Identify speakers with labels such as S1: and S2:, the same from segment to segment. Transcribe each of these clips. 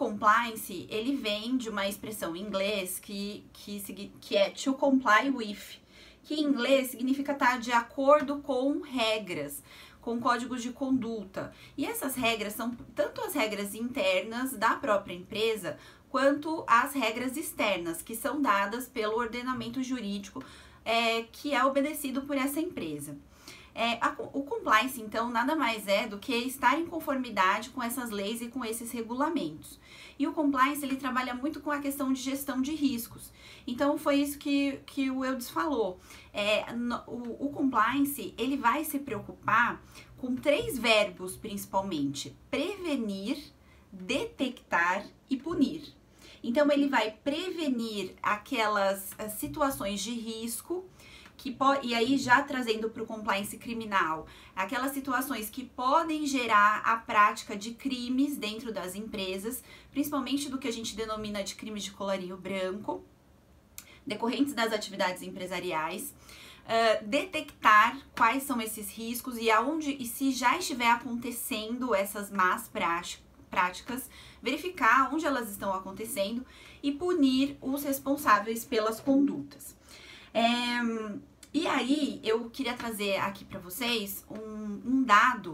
S1: compliance, ele vem de uma expressão em inglês que é to comply with, que em inglês significa estar de acordo com regras, com códigos de conduta. E essas regras são tanto as regras internas da própria empresa, quanto as regras externas, que são dadas pelo ordenamento jurídico que é obedecido por essa empresa. O compliance, então, nada mais é do que estar em conformidade com essas leis e com esses regulamentos. E o compliance, ele trabalha muito com a questão de gestão de riscos. Então, foi isso que o Eudes falou. O compliance, ele vai se preocupar com 3 verbos, principalmente: prevenir, detectar e punir. Então, ele vai prevenir aquelas situações de risco, e aí já trazendo para o compliance criminal, aquelas situações que podem gerar a prática de crimes dentro das empresas, principalmente do que a gente denomina de crimes de colarinho branco, decorrentes das atividades empresariais. Detectar quais são esses riscos e se já estiver acontecendo essas más práticas, verificar onde elas estão acontecendo e punir os responsáveis pelas condutas. E aí, eu queria trazer aqui para vocês um dado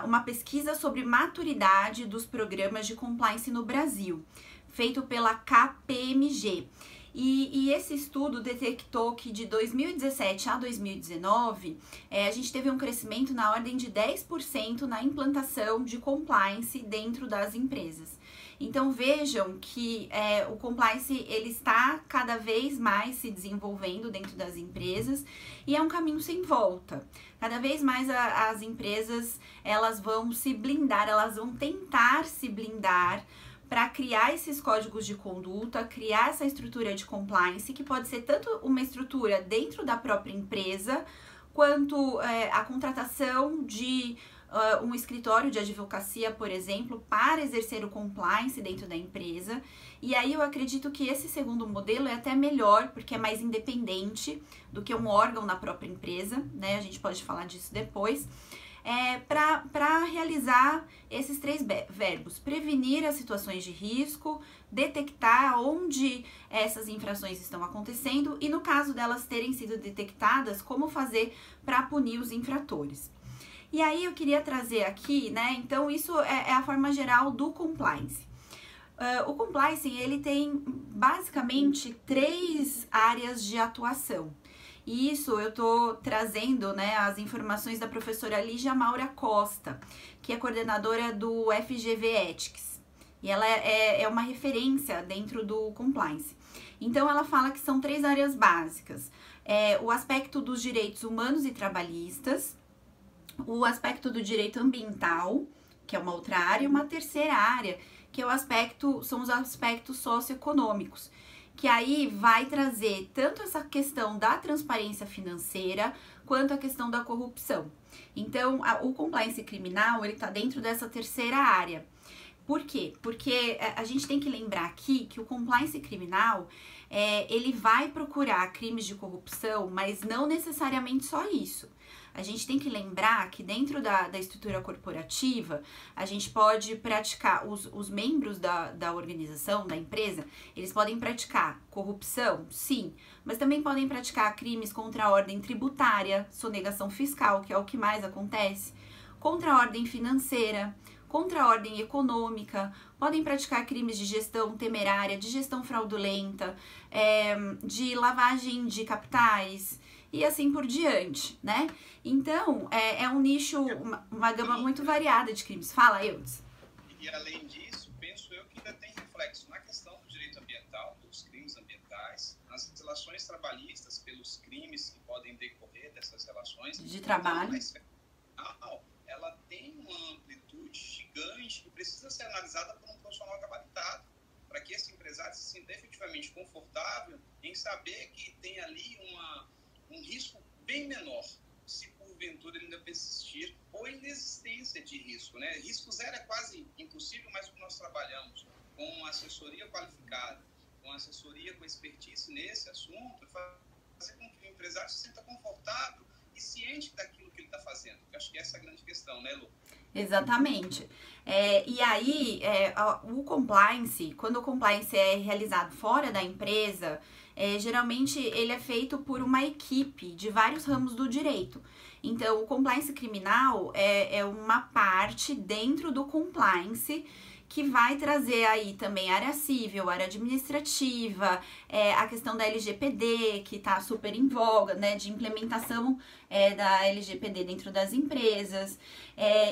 S1: uma pesquisa sobre maturidade dos programas de compliance no Brasil, feito pela KPMG. E esse estudo detectou que de 2017 a 2019, a gente teve um crescimento na ordem de 10% na implantação de compliance dentro das empresas. Então vejam que o compliance, ele está cada vez mais se desenvolvendo dentro das empresas e é um caminho sem volta. Cada vez mais as empresas, elas vão se blindar, elas vão tentar se blindar para criar esses códigos de conduta, criar essa estrutura de compliance, que pode ser tanto uma estrutura dentro da própria empresa, quanto a contratação de um escritório de advocacia, por exemplo, para exercer o compliance dentro da empresa. E aí eu acredito que esse segundo modelo é até melhor, porque é mais independente do que um órgão na própria empresa, né? A gente pode falar disso depois. Para realizar esses 3 verbos: prevenir as situações de risco, detectar onde essas infrações estão acontecendo e, no caso delas terem sido detectadas, como fazer para punir os infratores. E aí eu queria trazer aqui, né, então isso é a forma geral do compliance. O compliance, ele tem basicamente 3 áreas de atuação. E isso eu tô trazendo, né, as informações da professora Lígia Maura Costa, que é coordenadora do FGV Ethics. E ela é uma referência dentro do compliance. Então, ela fala que são 3 áreas básicas. O aspecto dos direitos humanos e trabalhistas, o aspecto do direito ambiental, que é uma outra área, e uma terceira área, que são os aspectos socioeconômicos, que aí vai trazer tanto essa questão da transparência financeira, quanto a questão da corrupção. Então, o compliance criminal, ele tá dentro dessa terceira área. Por quê? Porque a gente tem que lembrar aqui que o compliance criminal, ele vai procurar crimes de corrupção, mas não necessariamente só isso. A gente tem que lembrar que dentro da estrutura corporativa, a gente pode praticar, os membros da organização, da empresa, eles podem praticar corrupção, sim, mas também podem praticar crimes contra a ordem tributária, sonegação fiscal, que é o que mais acontece, contra a ordem financeira, contra a ordem econômica, podem praticar crimes de gestão temerária, de gestão fraudulenta, de lavagem de capitais e assim por diante, né? Então, é um nicho, uma gama muito variada de crimes. Fala, Eudes.
S2: E além disso, penso eu que ainda tem reflexo na questão do direito ambiental, dos crimes ambientais, nas relações trabalhistas, pelos crimes que podem decorrer dessas relações.
S1: De trabalho.
S2: Então, ela tem uma amplitude gigante que precisa ser analisada por um profissional gabaritado, para que esse empresário se sinta efetivamente confortável em saber que tem ali um risco bem menor, se porventura ele ainda persistir, ou inexistência de risco, né? Risco zero é quase impossível, mas o que nós trabalhamos com assessoria qualificada, com assessoria com expertise nesse assunto, fazer com que o empresário se sinta confortável e ciente daquilo que ele está fazendo. Eu acho que essa é a grande questão, né, Lu?
S1: Exatamente. E aí, o compliance, quando o compliance é realizado fora da empresa, geralmente ele é feito por uma equipe de vários ramos do direito. Então, o compliance criminal é uma parte dentro do compliance que vai trazer aí também área civil, área administrativa, a questão da LGPD, que está super em voga, né, de implementação da LGPD dentro das empresas.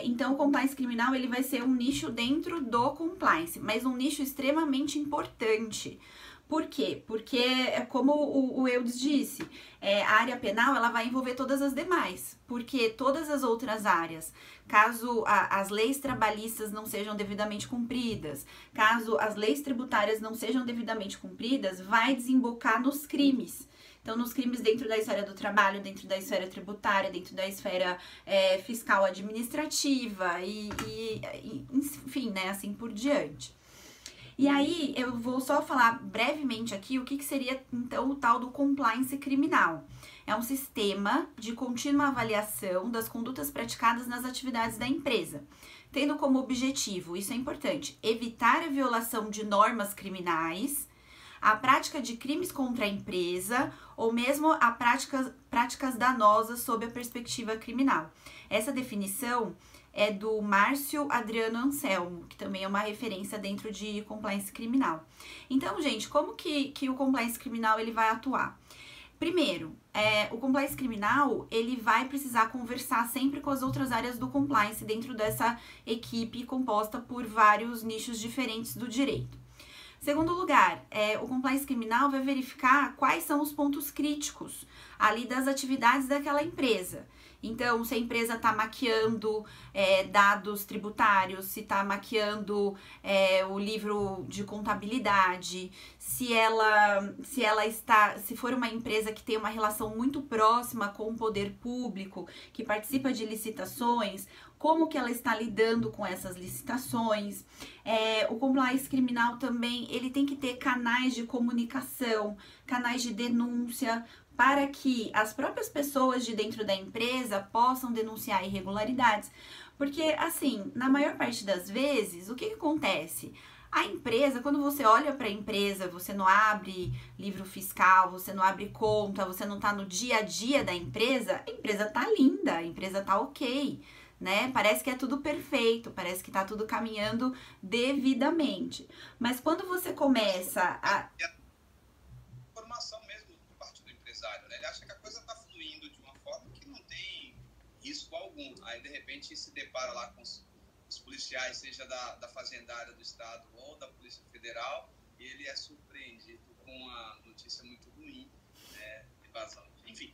S1: Então, o compliance criminal ele vai ser um nicho dentro do compliance, mas um nicho extremamente importante. Por quê? Porque, como o Eudes disse, a área penal ela vai envolver todas as demais, porque todas as outras áreas, caso as leis trabalhistas não sejam devidamente cumpridas, caso as leis tributárias não sejam devidamente cumpridas, vai desembocar nos crimes. Então, nos crimes dentro da esfera do trabalho, dentro da esfera tributária, dentro da esfera fiscal administrativa enfim, né, assim por diante. E aí, eu vou só falar brevemente aqui o que seria, então, o tal do compliance criminal. É um sistema de contínua avaliação das condutas praticadas nas atividades da empresa, tendo como objetivo, isso é importante, evitar a violação de normas criminais, a prática de crimes contra a empresa ou mesmo a práticas danosas sob a perspectiva criminal. Essa definição é do Márcio Adriano Anselmo, que também é uma referência dentro de compliance criminal. Então, gente, como que o compliance criminal ele vai atuar? Primeiro, o compliance criminal, ele vai precisar conversar sempre com as outras áreas do compliance dentro dessa equipe composta por vários nichos diferentes do direito. Segundo lugar, o compliance criminal vai verificar quais são os pontos críticos ali das atividades daquela empresa. Então, se a empresa está maquiando dados tributários, se está maquiando o livro de contabilidade, se for uma empresa que tem uma relação muito próxima com o poder público, que participa de licitações, como que ela está lidando com essas licitações. O compliance criminal também, ele tem que ter canais de comunicação, canais de denúncia, para que as próprias pessoas de dentro da empresa possam denunciar irregularidades. Porque, assim, na maior parte das vezes, o que acontece? A empresa, quando você olha para a empresa, você não abre livro fiscal, você não abre conta, você não está no dia a dia da empresa, a empresa tá linda, a empresa tá ok, né? Parece que é tudo perfeito, parece que tá tudo caminhando devidamente. Mas quando você começa a...
S2: Informação mesmo por parte do empresário, né? Ele acha que a coisa tá fluindo de uma forma que não tem risco algum. Aí, de repente, se depara lá com os policiais, seja da fazendária do estado ou da Polícia Federal, e ele é surpreendido com uma notícia muito ruim, né, de vazão. Enfim,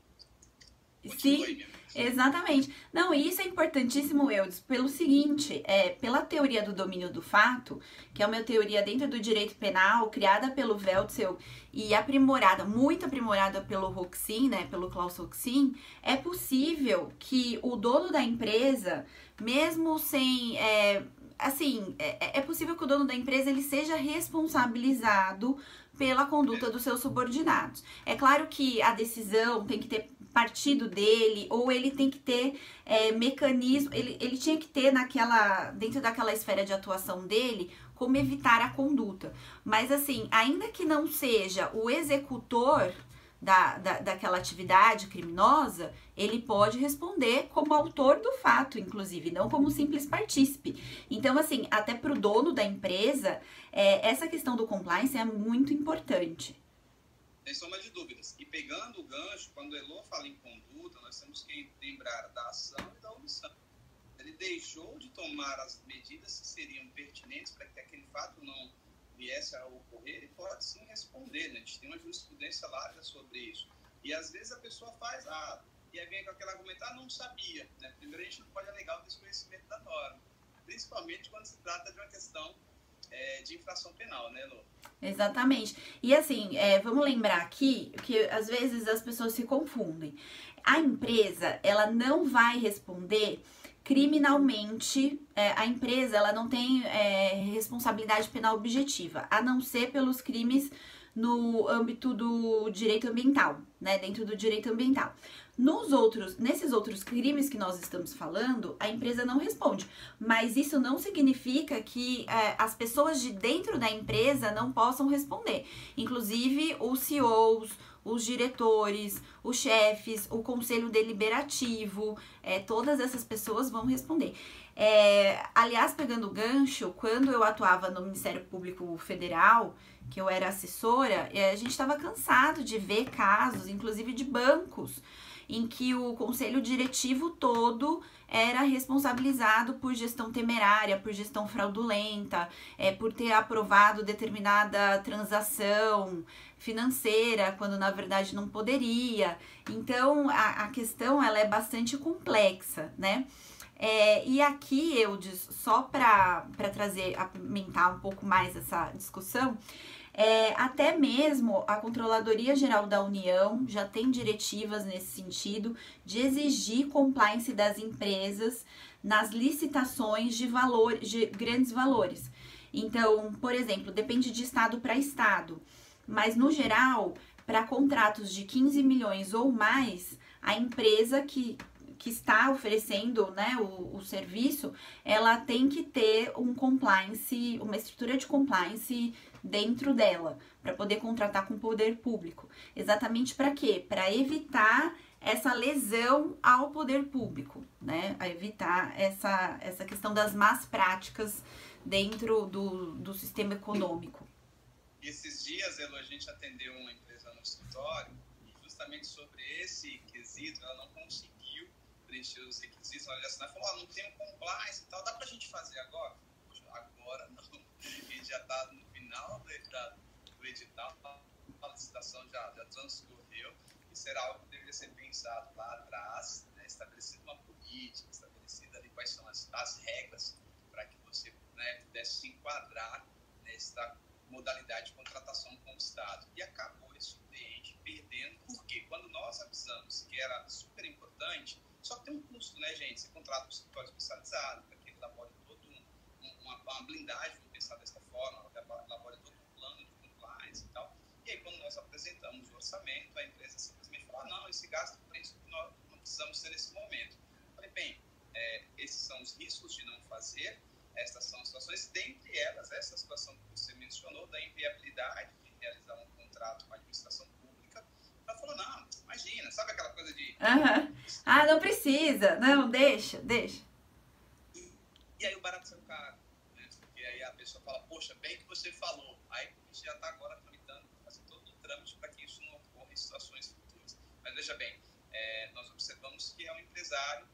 S2: continua aí, minha amiga.
S1: Exatamente. Não, e isso é importantíssimo, Eudes, pelo seguinte, pela teoria do domínio do fato, que é uma teoria dentro do direito penal, criada pelo Welzel e aprimorada, muito aprimorada pelo Roxin, né, pelo Klaus Roxin, é possível que o dono da empresa, mesmo sem... é possível que o dono da empresa ele seja responsabilizado pela conduta dos seus subordinados. É claro que a decisão tem que ter partido dele, ou ele tem que ter mecanismo, ele tinha que ter dentro daquela esfera de atuação dele, como evitar a conduta. Mas assim, ainda que não seja o executor daquela atividade criminosa, ele pode responder como autor do fato, inclusive, não como simples partícipe. Então, assim, até para o dono da empresa, essa questão do compliance é muito importante.
S2: Sem sombra de dúvidas. E pegando o gancho, quando o Elô fala em conduta, nós temos que lembrar da ação e da omissão. Ele deixou de tomar as medidas que seriam pertinentes para que aquele fato não viesse a ocorrer e pode sim responder, né? A gente tem uma jurisprudência larga sobre isso. E às vezes a pessoa faz, e aí vem com aquele argumento, não sabia, né? Primeiro a gente não pode alegar o desconhecimento da norma, principalmente quando se trata de uma questão de infração penal, né, Elô?
S1: Exatamente. E assim, vamos lembrar aqui que às vezes as pessoas se confundem. A empresa, ela não vai responder criminalmente, a empresa ela não tem responsabilidade penal objetiva, a não ser pelos crimes no âmbito do direito ambiental, né, dentro do direito ambiental. Nesses outros crimes que nós estamos falando, a empresa não responde. Mas isso não significa que as pessoas de dentro da empresa não possam responder. Inclusive, os CEOs, os diretores, os chefes, o conselho deliberativo, todas essas pessoas vão responder. Aliás, pegando o gancho, quando eu atuava no Ministério Público Federal, que eu era assessora, a gente estava cansado de ver casos, inclusive de bancos, em que o conselho diretivo todo era responsabilizado por gestão temerária, por gestão fraudulenta, por ter aprovado determinada transação financeira, quando na verdade não poderia. Então, a questão ela é bastante complexa, né? E aqui, Eudes, só para apimentar um pouco mais essa discussão, até mesmo a Controladoria Geral da União já tem diretivas nesse sentido de exigir compliance das empresas nas licitações de grandes valores. Então, por exemplo, depende de estado para estado, mas no geral, para contratos de 15 milhões ou mais, a empresa que está oferecendo, né, o serviço, ela tem que ter um compliance, uma estrutura de compliance dentro dela, para poder contratar com o poder público. Exatamente para quê? Para evitar essa lesão ao poder público, né? A evitar essa questão das más práticas dentro do sistema econômico.
S2: Esses dias, Elo, a gente atendeu uma empresa no escritório e justamente sobre esse quesito, ela não conseguiu preencher os requisitos, ela falou, não tem um compliance e tal, dá pra gente fazer agora? Poxa, agora não, a gente já tá no final do edital, a licitação já transcorreu, e será algo que deveria ser pensado lá atrás, né, estabelecida uma política, estabelecida ali quais são as regras para que você, né, pudesse se enquadrar nesta modalidade de contratação com o Estado. E acabou esse cliente perdendo, porque quando nós avisamos que era super importante, só que tem um custo, né, gente? Você contrata um escritório especializado, para que ele elabore todo uma blindagem, vamos pensar dessa forma, elabore todo um plano de compliance e tal. E aí, quando nós apresentamos o orçamento, a empresa simplesmente fala, não, esse gasto é preço que nós não precisamos ter nesse momento. Eu falei, bem, esses são os riscos de não fazer, estas são as situações, dentre elas, essa situação que você mencionou, da inviabilidade de realizar um contrato com a administração pública. Ela falou, não, imagina, sabe aquela coisa de...
S1: Ah, não precisa, não, deixa.
S2: E aí o barato saiu caro, né? Porque aí a pessoa fala, poxa, bem que você falou. Aí a gente já está agora tramitando, fazendo todo o trâmite para que isso não ocorra em situações futuras. Mas veja bem, nós observamos que é um empresário,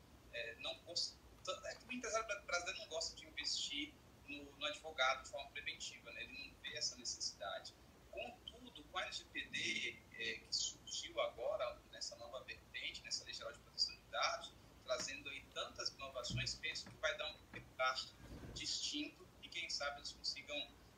S2: o empresário brasileiro não gosta de investir no advogado de forma preventiva, né? Ele não vê essa necessidade. Contudo, com a LGPD, que surgiu agora nessa nova vertente, nessa Lei Geral de Proteção de Dados, trazendo aí tantas inovações, penso que vai dar um impacto distinto e quem sabe eles consigam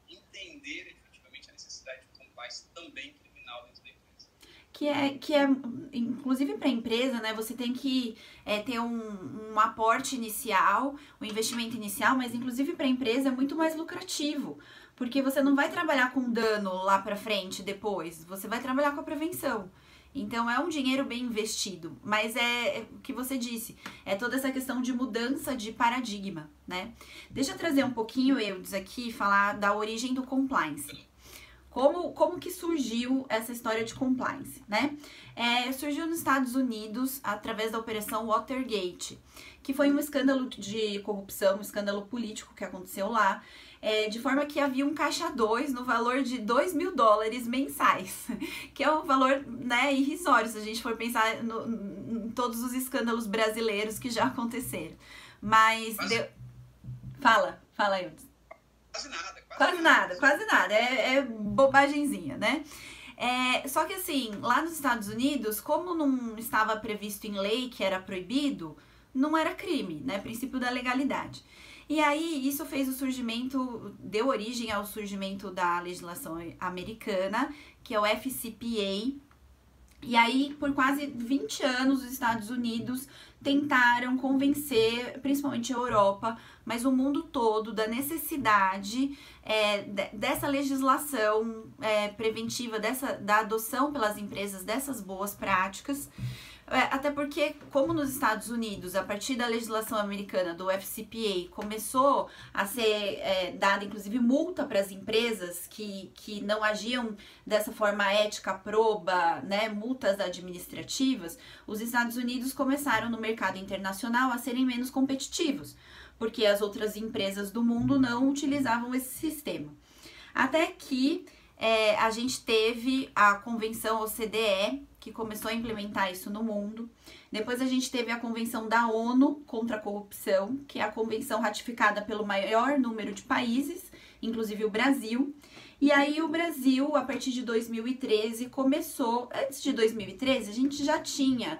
S2: entender efetivamente a necessidade de compliance também criminal dentro da empresa.
S1: Que é inclusive para a empresa, né, você tem que ter um aporte inicial, um investimento inicial, mas inclusive para a empresa é muito mais lucrativo, porque você não vai trabalhar com dano lá para frente depois, você vai trabalhar com a prevenção. Então é um dinheiro bem investido, mas é o que você disse, é toda essa questão de mudança de paradigma, né? Deixa eu trazer um pouquinho, Eudes, aqui, falar da origem do compliance. Como que surgiu essa história de compliance, né? Surgiu nos Estados Unidos através da Operação Watergate, que foi um escândalo de corrupção, um escândalo político que aconteceu lá, de forma que havia um caixa 2 no valor de $2.000 mensais, que é um valor, né, irrisório, se a gente for pensar em todos os escândalos brasileiros que já aconteceram. Mas... Fala, Eudes. Quase nada. É bobagenzinha, né? Só que assim, lá nos Estados Unidos, como não estava previsto em lei que era proibido, não era crime, né? Princípio da legalidade. E aí, isso deu origem ao surgimento da legislação americana, que é o FCPA. E aí, por quase 20 anos, os Estados Unidos tentaram convencer, principalmente a Europa, mas o mundo todo, da necessidade dessa legislação preventiva, da adoção pelas empresas dessas boas práticas, Até porque, como nos Estados Unidos, a partir da legislação americana do FCPA, começou a ser dada, inclusive, multa para as empresas que não agiam dessa forma ética, proba, né, multas administrativas, os Estados Unidos começaram no mercado internacional a serem menos competitivos, porque as outras empresas do mundo não utilizavam esse sistema. Até que a gente teve a Convenção OCDE, que começou a implementar isso no mundo. Depois a gente teve a Convenção da ONU contra a Corrupção, que é a convenção ratificada pelo maior número de países, inclusive o Brasil. E aí o Brasil, a partir de 2013, começou... Antes de 2013, a gente já tinha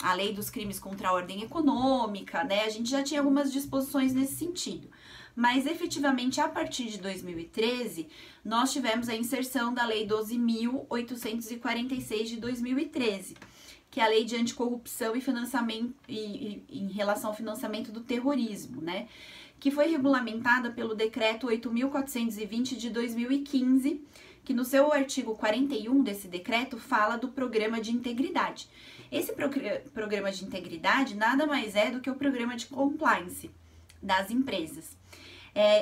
S1: a lei dos crimes contra a ordem econômica, né? A gente já tinha algumas disposições nesse sentido. Mas, efetivamente, a partir de 2013, nós tivemos a inserção da Lei 12.846 de 2013, que é a Lei de Anticorrupção e Financiamento em relação ao financiamento do terrorismo, né? Que foi regulamentada pelo Decreto 8.420 de 2015, que no seu artigo 41 desse decreto fala do Programa de Integridade. Esse programa de integridade nada mais é do que o programa de compliance das empresas.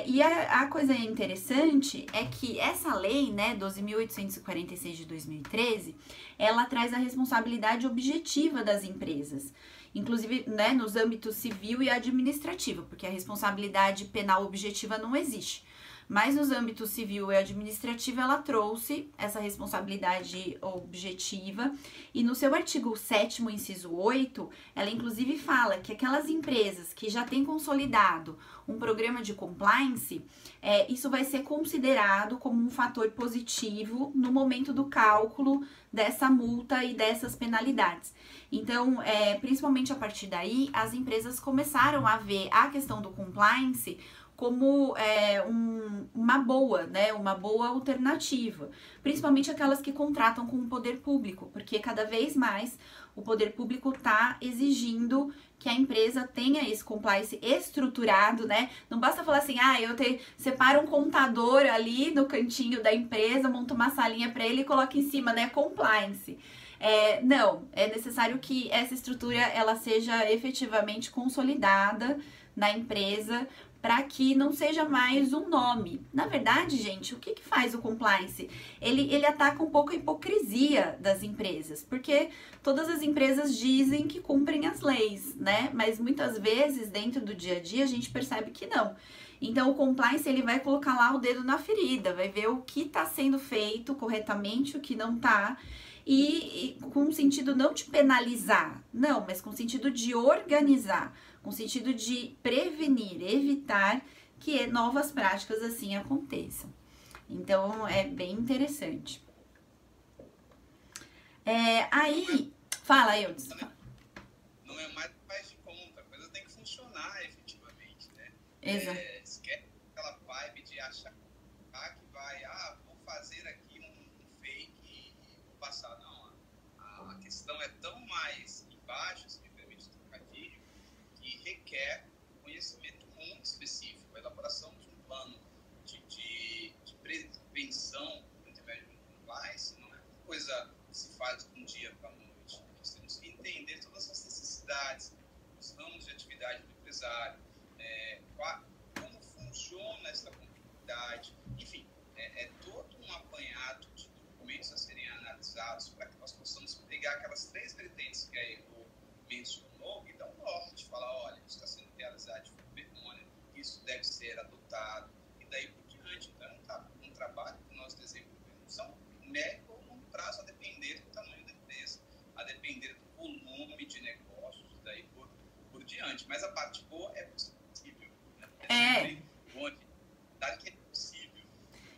S1: E a coisa interessante é que essa lei, né, 12.846 de 2013, ela traz a responsabilidade objetiva das empresas, inclusive, né, nos âmbitos civil e administrativo, porque a responsabilidade penal objetiva não existe. Mas nos âmbitos civil e administrativo, ela trouxe essa responsabilidade objetiva e no seu artigo 7º, inciso 8, ela inclusive fala que aquelas empresas que já têm consolidado um programa de compliance, isso vai ser considerado como um fator positivo no momento do cálculo dessa multa e dessas penalidades. Então, principalmente a partir daí, as empresas começaram a ver a questão do compliance como uma boa, né, uma boa alternativa, principalmente aquelas que contratam com o poder público, porque cada vez mais o poder público está exigindo que a empresa tenha esse compliance estruturado, né? Não basta falar assim, separa um contador ali no cantinho da empresa, monta uma salinha para ele e coloca em cima, né, compliance. Não, é necessário que essa estrutura ela seja efetivamente consolidada na empresa, para que não seja mais um nome. Na verdade, gente, o que faz o compliance? Ele ataca um pouco a hipocrisia das empresas, porque todas as empresas dizem que cumprem as leis, né? Mas muitas vezes, dentro do dia a dia, a gente percebe que não. Então, o compliance, ele vai colocar lá o dedo na ferida, vai ver o que está sendo feito corretamente, o que não está, e com o sentido não de penalizar, não, mas com o sentido de organizar, com o sentido de prevenir, evitar que novas práticas assim aconteçam. Então, é bem interessante. Fala, Eudes.
S2: Não é mais faz de conta, a coisa tem que funcionar efetivamente, né?
S1: Exato.
S2: Esquece aquela vibe de achar que vai, vou fazer aqui um fake e vou passar. Não, a questão é tão mais embaixo, se me permite o trocadilho, que requer conhecimento muito específico, a elaboração de um plano de prevenção por intermédio de um compliance, não é uma coisa que se faz de um dia para a noite. Nós temos que entender todas as necessidades, os ramos de atividade do empresário, como funciona essa contabilidade, enfim, é todo um apanhado de documentos a serem analisados para que nós possamos pegar aquelas 3 vertentes que a EGO mencionou e dar um norte, falar, olha, isso está sendo realizado de forma vergonha, isso deve ser adotado, e daí por diante. Então, um trabalho que nós desenvolvemos é um médio ou longo prazo, a depender do tamanho da empresa, a depender do volume de negócios, e daí por diante. Mas a parte boa é possível, né? Que é possível.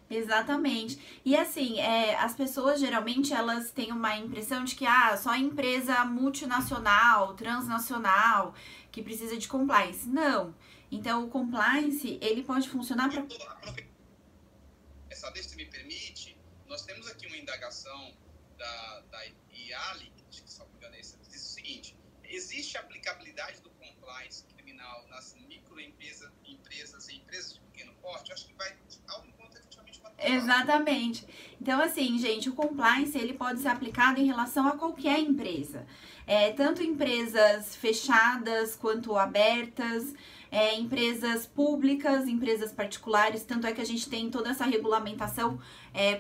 S1: Exatamente. E assim, as pessoas geralmente elas têm uma impressão de que só empresa multinacional, transnacional, que precisa de compliance. Não. Então, o compliance, ele pode funcionar para...
S2: Só deixa se me permite, nós temos aqui uma indagação da IALI, acho que, se não me engano, diz o seguinte: existe aplicabilidade do compliance criminal nas microempresas e empresas de pequeno porte? Eu acho que vai ao encontro efetivamente com a...
S1: Exatamente. Então, assim, gente, o compliance, ele pode ser aplicado em relação a qualquer empresa. Tanto empresas fechadas quanto abertas, empresas públicas, empresas particulares. Tanto é que a gente tem toda essa regulamentação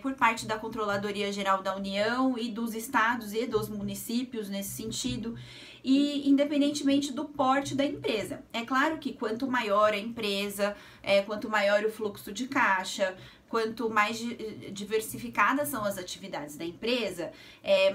S1: por parte da Controladoria Geral da União e dos estados e dos municípios nesse sentido. E independentemente do porte da empresa. É claro que quanto maior a empresa, quanto maior o fluxo de caixa, quanto mais diversificadas são as atividades da empresa,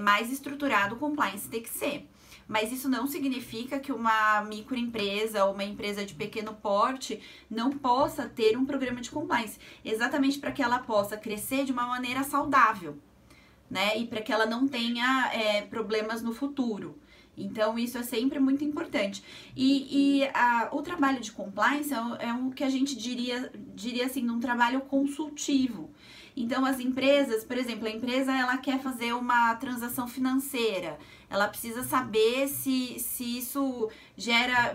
S1: mais estruturado o compliance tem que ser. Mas isso não significa que uma microempresa ou uma empresa de pequeno porte não possa ter um programa de compliance, exatamente para que ela possa crescer de uma maneira saudável, né? E para que ela não tenha problemas no futuro. Então, isso é sempre muito importante. O trabalho de compliance é o que a gente diria assim, um trabalho consultivo. Então, as empresas, por exemplo, a empresa ela quer fazer uma transação financeira, ela precisa saber se isso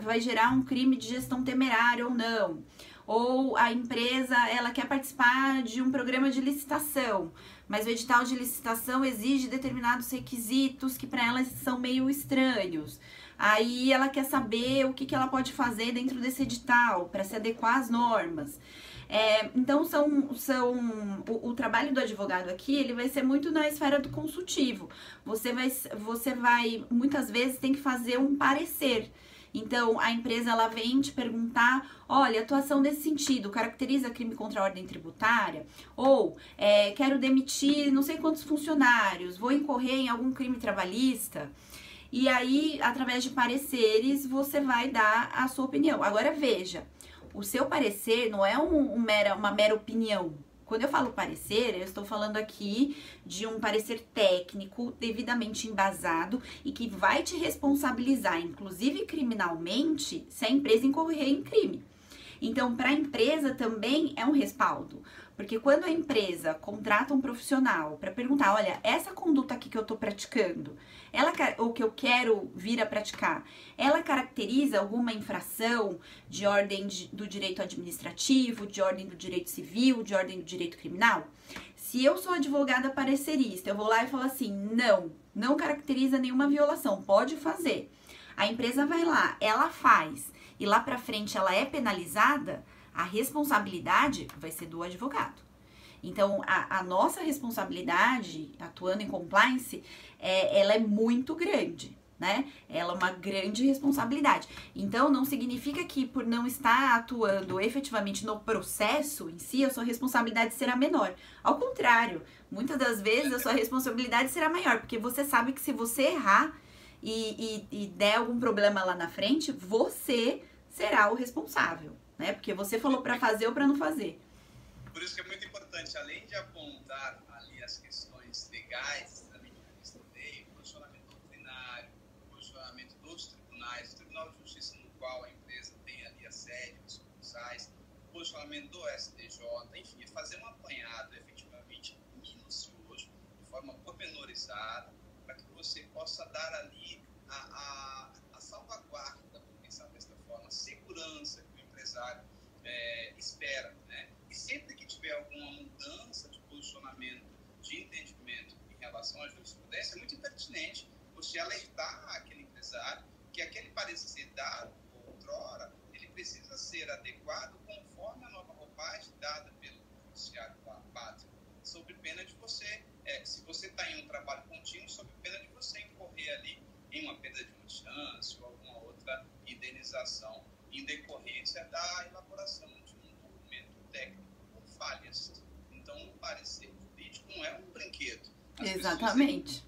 S1: vai gerar um crime de gestão temerária ou não. Ou a empresa ela quer participar de um programa de licitação, mas o edital de licitação exige determinados requisitos que para elas são meio estranhos. Aí ela quer saber o que ela pode fazer dentro desse edital para se adequar às normas. Então, o trabalho do advogado aqui, ele vai ser muito na esfera do consultivo. Você vai muitas vezes, tem que fazer um parecer. Então, a empresa, ela vem te perguntar, olha, atuação nesse sentido, caracteriza crime contra a ordem tributária? Ou, quero demitir não sei quantos funcionários, vou incorrer em algum crime trabalhista? E aí, através de pareceres, você vai dar a sua opinião. Agora, veja, o seu parecer não é uma mera opinião. Quando eu falo parecer, eu estou falando aqui de um parecer técnico, devidamente embasado e que vai te responsabilizar, inclusive criminalmente, se a empresa incorrer em crime. Então, para a empresa também é um respaldo, porque quando a empresa contrata um profissional para perguntar, olha, essa conduta aqui que eu estou praticando, ou que eu quero vir a praticar, ela caracteriza alguma infração de ordem do direito administrativo, de ordem do direito civil, de ordem do direito criminal? Se eu sou advogada parecerista, eu vou lá e falo assim, não caracteriza nenhuma violação, pode fazer. A empresa vai lá, ela faz, e lá pra frente ela é penalizada, a responsabilidade vai ser do advogado. Então, a nossa responsabilidade, atuando em compliance, ela é muito grande, né? Ela é uma grande responsabilidade. Então, não significa que por não estar atuando efetivamente no processo em si, a sua responsabilidade será menor. Ao contrário, muitas das vezes a sua responsabilidade será maior, porque você sabe que se você errar e der algum problema lá na frente, você será o responsável, né? Porque você falou para fazer ou para não fazer.
S2: Por isso que é muito importante, além de apontar ali as questões legais, também de lei, o posicionamento doutrinário, o posicionamento dos tribunais, o Tribunal de Justiça no qual a empresa tem ali a sede, os sucursais, o posicionamento do STJ, enfim, é fazer um apanhado efetivamente minucioso, de forma pormenorizada, para que você possa dar ali a salvaguarda, vamos pensar desta forma, a segurança que o empresário espera, né? E sempre que tiver alguma mudança de posicionamento, de entendimento em relação à jurisprudência, é muito pertinente você alertar aquele empresário que aquele parecer dado outrora, ele precisa ser adequado conforme a nova roupagem dada pelo Judiciário da Pátria, sob pena de você, se você está em um trabalho contínuo, sob pena de você incorrer ali em uma perda de uma chance ou alguma outra indenização em decorrência da elaboração de um documento técnico com falhas. Então, o parecer jurídico não é um brinquedo.
S1: Exatamente.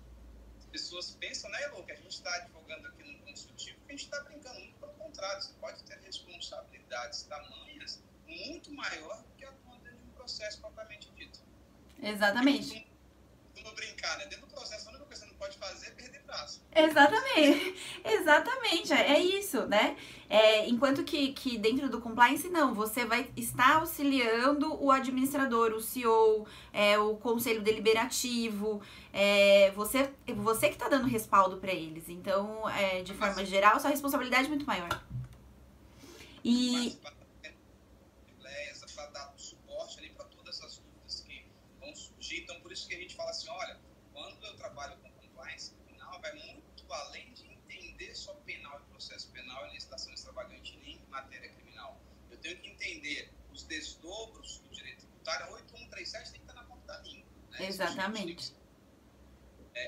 S2: As pessoas pensam, né, Elô, que a gente está advogando aqui no consultivo, que a gente está brincando. Muito pelo contrário, você pode ter responsabilidades tamanhas muito maior do que atuando dentro de um processo propriamente dito.
S1: Exatamente.
S2: Como brincar, né? Dentro do processo, a única coisa que você não pode fazer é perder braço.
S1: Exatamente, é isso, né? Enquanto que dentro do compliance, não, você vai estar auxiliando o administrador, o CEO, o conselho deliberativo, você que está dando respaldo para eles. Então, de forma geral, sua responsabilidade é muito maior.
S2: Para dar suporte ali para todas essas dúvidas que vão surgir. Então, por isso que a gente tenho que entender os desdobros do direito tributário. A 8137 tem que estar na ponta da língua. Né?
S1: Exatamente.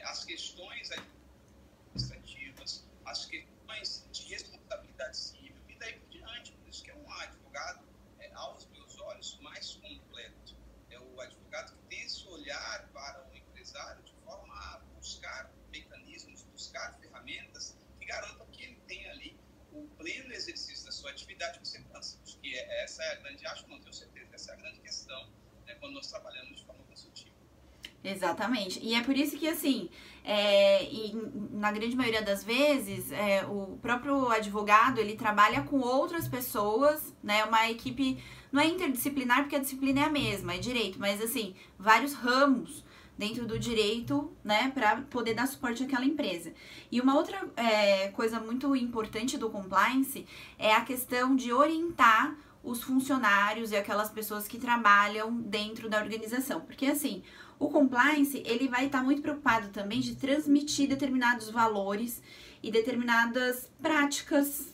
S2: As questões administrativas, as questões de responsabilidade civil, e daí por diante. Por isso que é um advogado, aos meus olhos, mais completo. É o advogado que tem esse olhar para o empresário de forma a buscar mecanismos, buscar ferramentas que garantam que ele tenha ali o pleno exercício da sua atividade com segurança. Acho que essa é a grande, não tenho certeza, essa é a grande questão, né, quando nós trabalhamos de forma consultiva.
S1: Exatamente. E é por isso que, assim, na grande maioria das vezes, o próprio advogado, ele trabalha com outras pessoas, né? Uma equipe, não é interdisciplinar, porque a disciplina é a mesma, é direito, mas, assim, vários ramos dentro do direito, né, para poder dar suporte àquela empresa. E uma outra coisa muito importante do compliance é a questão de orientar os funcionários e aquelas pessoas que trabalham dentro da organização. Porque, assim, o compliance, ele vai estar muito preocupado também de transmitir determinados valores e determinadas práticas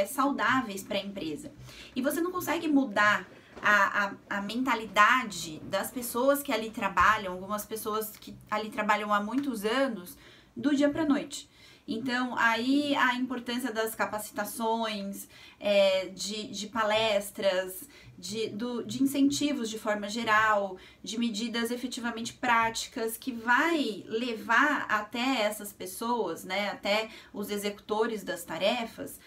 S1: saudáveis para a empresa. E você não consegue mudar a mentalidade das pessoas que ali trabalham, algumas pessoas que ali trabalham há muitos anos, do dia para a noite. Então, aí a importância das capacitações, de palestras, de incentivos de forma geral, de medidas efetivamente práticas que vai levar até essas pessoas, né, até os executores das tarefas,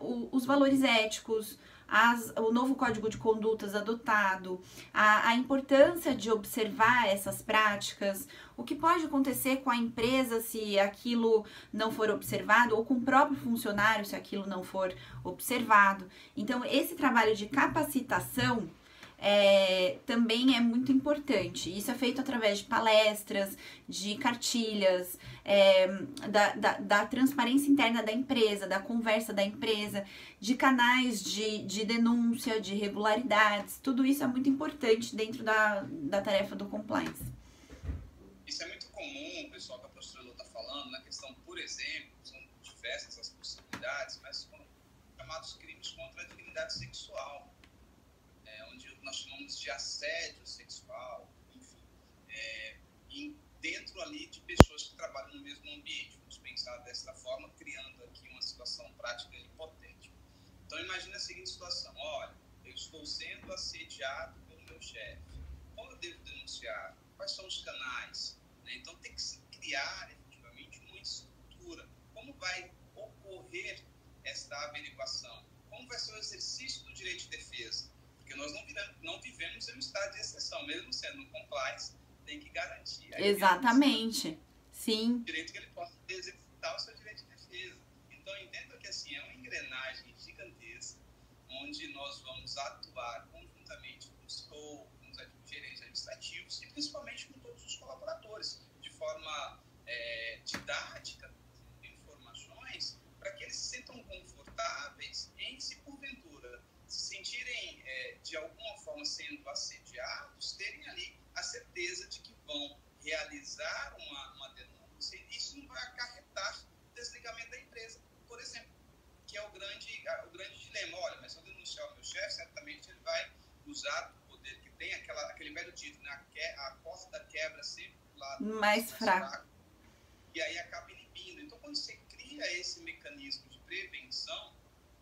S1: os valores éticos, o novo código de condutas adotado, a importância de observar essas práticas, o que pode acontecer com a empresa se aquilo não for observado, ou com o próprio funcionário se aquilo não for observado. Então, esse trabalho de capacitação também é muito importante. Isso é feito através de palestras, de cartilhas, da transparência interna da empresa, da conversa da empresa, de canais de denúncia, de irregularidades. Tudo isso é muito importante dentro da tarefa do compliance.
S2: Isso é muito comum, o pessoal que a professora Lu está falando, na questão, por exemplo, são diversas as possibilidades, mas são chamados crimes contra a dignidade sexual. Onde nós chamamos de assédio sexual, enfim, dentro ali de pessoas que trabalham no mesmo ambiente. Vamos pensar desta forma, criando aqui uma situação prática hipotética. Então, imagine a seguinte situação: olha, eu estou sendo assediado pelo meu chefe. Como eu devo denunciar? Quais são os canais? Então, tem que se criar, efetivamente, uma estrutura. Como vai ocorrer esta averiguação? Como vai ser o exercício do direito de defesa? Porque nós não vivemos em um estado de exceção, mesmo sendo um compliance, tem que garantir.
S1: Exatamente, sim.
S2: O direito que ele possa exercitar o seu direito de defesa. Então, entenda que assim, é uma engrenagem gigantesca, onde nós vamos atuar conjuntamente com os CEO, com os gerentes administrativos e principalmente com todos os colaboradores, de forma didática, informações, para que eles se sintam confortáveis em, se porventura se sentirem de alguma forma sendo assediados, terem ali a certeza de que vão realizar uma denúncia, e isso não vai acarretar o desligamento da empresa, por exemplo, que é o grande dilema. Olha, mas se eu denunciar o meu chefe, certamente ele vai usar o poder que tem, aquele velho dito, né? A corda quebra sempre do lado
S1: mais fraco,
S2: e aí acaba inibindo. Então, quando você cria esse mecanismo de prevenção,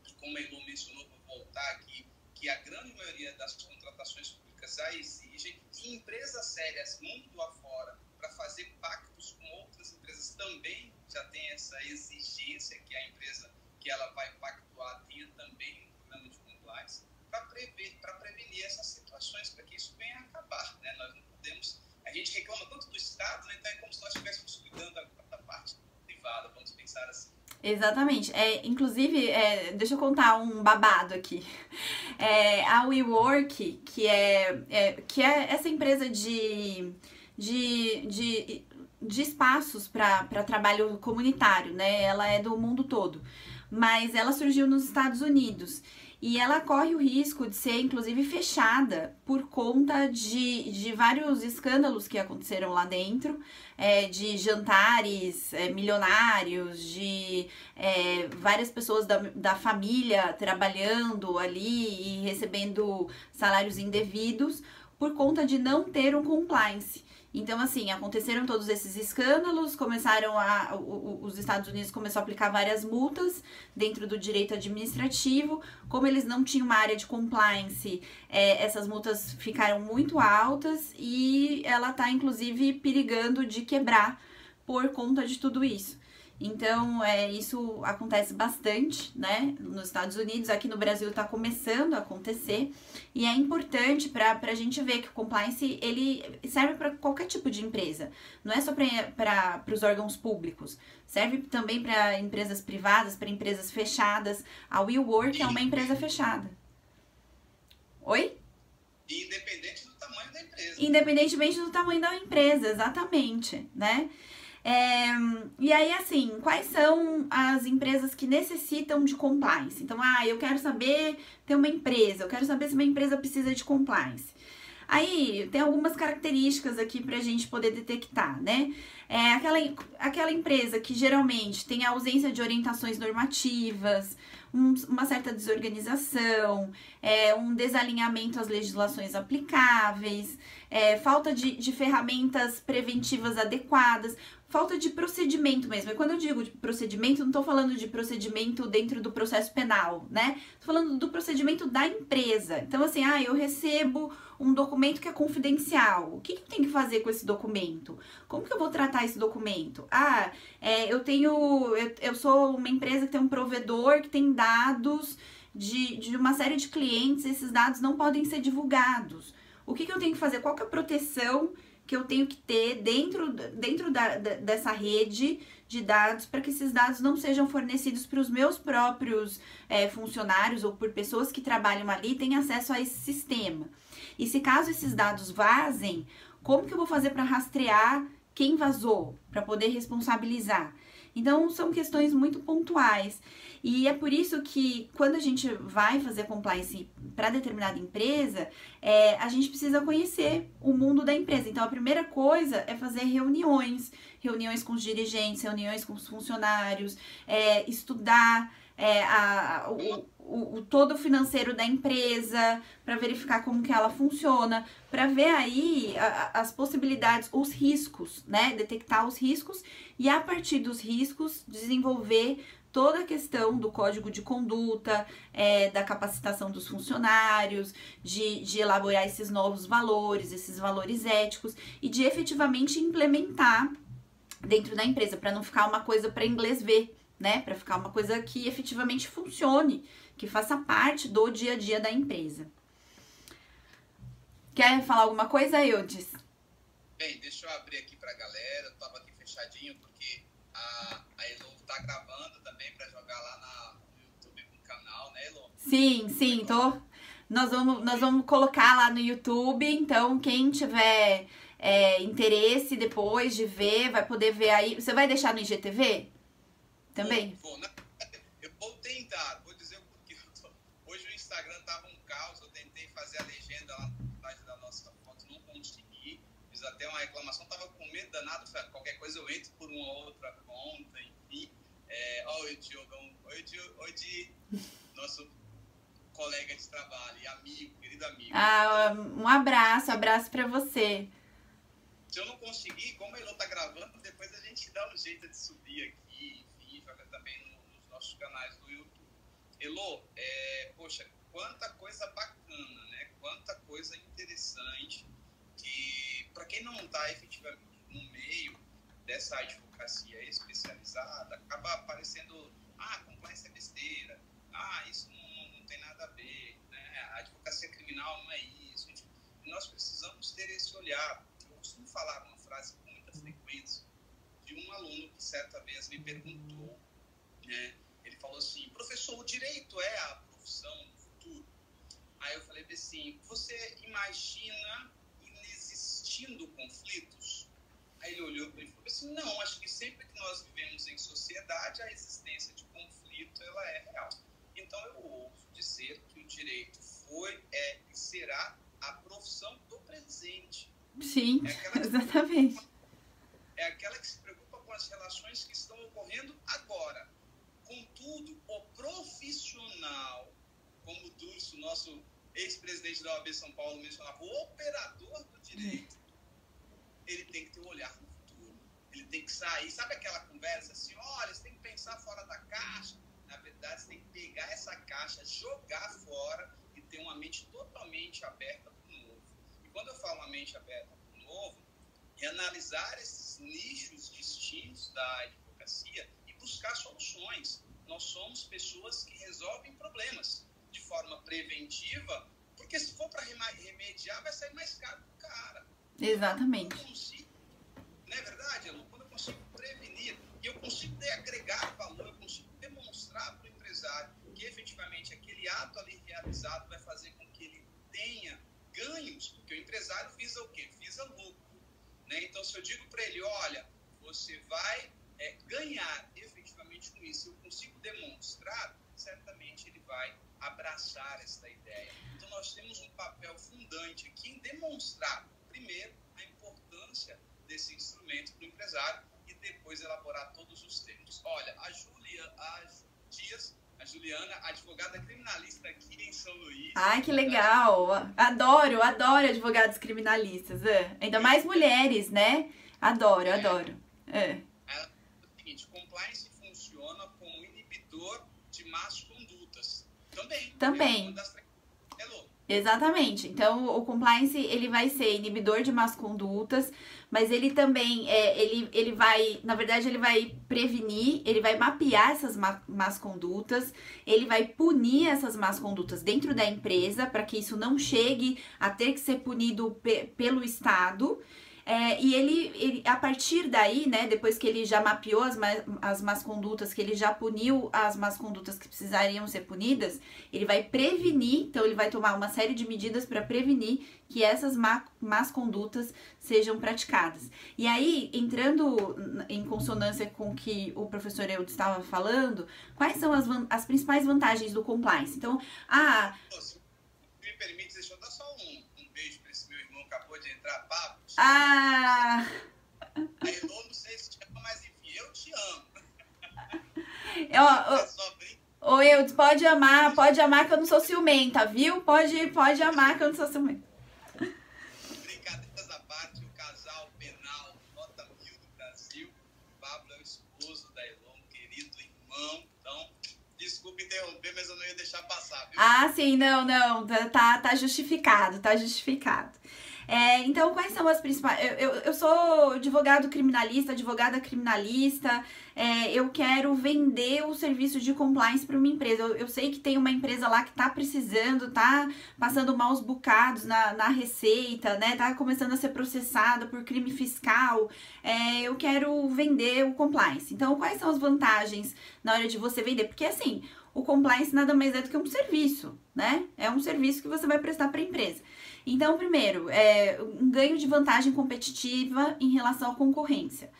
S2: e como a Elô mencionou, vou voltar aqui, que a grande maioria das contratações públicas já exigem, e empresas sérias mundo afora, para fazer pactos com outras empresas, também já tem essa exigência que a empresa que ela vai pactuar tenha também um programa de compliance, para prevenir essas situações, para que isso venha a acabar, né? Nós não podemos, a gente reclama tanto do Estado, né? Então é como se nós estivéssemos cuidando da parte privada, vamos pensar assim.
S1: Exatamente. Inclusive, deixa eu contar um babado aqui. A WeWork, que é essa empresa de espaços para trabalho comunitário, né? Ela é do mundo todo, mas ela surgiu nos Estados Unidos. e ela corre o risco de ser, inclusive, fechada por conta de vários escândalos que aconteceram lá dentro, de jantares milionários, de várias pessoas da família trabalhando ali e recebendo salários indevidos por conta de não ter um compliance. Então, assim, aconteceram todos esses escândalos, os Estados Unidos começou a aplicar várias multas dentro do direito administrativo. Como eles não tinham uma área de compliance, essas multas ficaram muito altas e ela tá, inclusive, perigando de quebrar por conta de tudo isso. Então, isso acontece bastante, né, nos Estados Unidos. Aqui no Brasil está começando a acontecer. E é importante para a gente ver que o compliance, ele serve para qualquer tipo de empresa. Não é só para os órgãos públicos. Serve também para empresas privadas, para empresas fechadas. A WeWork é uma empresa fechada. Oi?
S2: Independente do tamanho da empresa.
S1: Independentemente do tamanho da empresa, exatamente, né? E aí, assim, quais são as empresas que necessitam de compliance? Então, eu quero saber ter uma empresa, eu quero saber se uma empresa precisa de compliance. Aí, tem algumas características aqui pra gente poder detectar, né? Aquela empresa que geralmente tem a ausência de orientações normativas, uma certa desorganização, um desalinhamento às legislações aplicáveis, falta de ferramentas preventivas adequadas, falta de procedimento mesmo. E quando eu digo de procedimento, não tô falando de procedimento dentro do processo penal, né? Tô falando do procedimento da empresa. Então, assim, eu recebo um documento que é confidencial. O que eu tenho que fazer com esse documento? Como que eu vou tratar esse documento? Eu sou uma empresa que tem um provedor que tem dados de uma série de clientes, esses dados não podem ser divulgados. O que eu tenho que fazer? Qual que é a proteção que eu tenho que ter dentro dessa rede de dados para que esses dados não sejam fornecidos para os meus próprios funcionários ou por pessoas que trabalham ali e têm acesso a esse sistema. E se caso esses dados vazem, como que eu vou fazer para rastrear quem vazou, para poder responsabilizar? Então, são questões muito pontuais. E é por isso que, quando a gente vai fazer compliance para determinada empresa, a gente precisa conhecer o mundo da empresa. Então, a primeira coisa é fazer reuniões com os dirigentes, reuniões com os funcionários, estudar o todo financeiro da empresa, para verificar como que ela funciona, para ver aí as possibilidades, os riscos, né? Detectar os riscos e, a partir dos riscos, desenvolver toda a questão do código de conduta, da capacitação dos funcionários, de elaborar esses novos valores, esses valores éticos e de efetivamente implementar dentro da empresa, para não ficar uma coisa para inglês ver, né? Para ficar uma coisa que efetivamente funcione, que faça parte do dia a dia da empresa. Quer falar alguma coisa, Eudes?
S2: Bem, deixa eu abrir aqui pra galera. Eu tava aqui fechadinho porque a Elo tá gravando também para jogar lá no YouTube no canal, né, Elo?
S1: Sim, tô. Nós vamos colocar lá no YouTube, então quem tiver interesse depois de ver, vai poder ver aí. Você vai deixar no IGTV? Também?
S2: Eu vou tentar, vou dizer o porquê. Hoje o Instagram tava um caos, eu tentei fazer a legenda lá na página da nossa foto, não consegui. Fiz até uma reclamação, tava com medo danado, qualquer coisa eu entro por uma outra conta, enfim. Oi, Diogão. Oi, Di, nosso colega de trabalho e amigo, querido amigo.
S1: Um abraço pra você.
S2: Se eu não conseguir, como a Elo tá gravando, depois a gente dá um jeito de subir aqui, enfim, joga também nos nossos canais do YouTube. Elo, poxa, quanta coisa bacana, né? Quanta coisa interessante que, para quem não está efetivamente no meio dessa advocacia especializada, acaba parecendo, compliance é besteira, isso não tem nada a ver, né? A advocacia criminal não é isso. Nós precisamos ter esse olhar. Eu costumo falar uma frase com muita frequência de um aluno que certa vez me perguntou, né? Ele falou assim: professor, o direito é a profissão do futuro? Aí eu falei assim: você imagina inexistindo conflitos? Aí ele olhou para mim e falou assim: não, acho que sempre que nós vivemos em sociedade, a existência de conflito ela é real. Então, eu ouso dizer que o direito foi, e será a profissão do presente.
S1: Sim, exatamente.
S2: É aquela que se preocupa com as relações que estão ocorrendo agora. Contudo, o profissional, como o Durso, nosso ex-presidente da OAB São Paulo, mencionava, o operador do direito, ele tem que ter um olhar no futuro. Ele tem que sair, sabe aquela conversa assim, olha, você tem que pensar fora da caixa? Na verdade, você tem que pegar essa caixa, jogar fora e ter uma mente totalmente aberta para o novo. E quando eu falo uma mente aberta para o novo, é analisar esses nichos distintos da advocacia e buscar soluções. Nós somos pessoas que resolvem problemas de forma preventiva, porque se for para remediar, vai sair mais caro para o cara.
S1: Exatamente.
S2: Não é verdade, Elu? Quando eu consigo prevenir e eu consigo agregar valor, eu consigo demonstrar para o empresário que efetivamente aquele ato ali realizado vai fazer com que ele tenha ganhos, porque o empresário visa o quê? Visa lucro. Né? Então, se eu digo para ele, olha, você vai ganhar efetivamente com isso, eu consigo demonstrar, certamente ele vai abraçar esta ideia. Então, nós temos um papel fundante aqui em demonstrar, primeiro, a importância desse instrumento para o empresário e depois elaborar todos os termos. Olha, a Juliana, advogada criminalista aqui em São Luís.
S1: Ai, que legal! Adoro advogados criminalistas. Ainda mais mulheres, né? Adoro.
S2: Ela fala o seguinte, compliance funciona como inibidor de más condutas. Também.
S1: Exatamente. Então, o compliance, ele vai ser inibidor de más condutas, mas ele também, ele vai, na verdade, ele vai prevenir, ele vai mapear essas más condutas, ele vai punir essas más condutas dentro da empresa, para que isso não chegue a ter que ser punido pelo Estado. E ele, a partir daí, né, depois que ele já mapeou as más condutas, que ele já puniu as más condutas que precisariam ser punidas, ele vai prevenir, então ele vai tomar uma série de medidas para prevenir que essas más condutas sejam praticadas. E aí, entrando em consonância com o que o professor Eudes estava falando, quais são as principais vantagens do compliance? Então,
S2: Se me permite, deixa eu dar só um beijo para esse meu irmão que acabou de entrar, Pablo.
S1: A
S2: Elô, não sei se te ama, mas enfim, eu te amo.
S1: Ô, Eudes, pode amar que eu não sou ciumenta, viu? Pode amar que eu não sou ciumenta.
S2: Brincadeiras à parte, o casal penal, nota 1000 do Brasil. Pablo é o esposo da Elô, um querido irmão. Então, desculpe interromper, mas eu não ia deixar passar, viu?
S1: Sim, não, tá justificado. Então, quais são as principais... Eu sou advogada criminalista, eu quero vender o serviço de compliance para uma empresa. Eu sei que tem uma empresa lá que tá precisando, tá passando maus bocados na receita, né? Tá começando a ser processada por crime fiscal. Eu quero vender o compliance. Então, quais são as vantagens na hora de você vender? Porque, assim, o compliance nada mais é do que um serviço, né? É um serviço que você vai prestar para a empresa. Então, primeiro, um ganho de vantagem competitiva em relação à concorrência,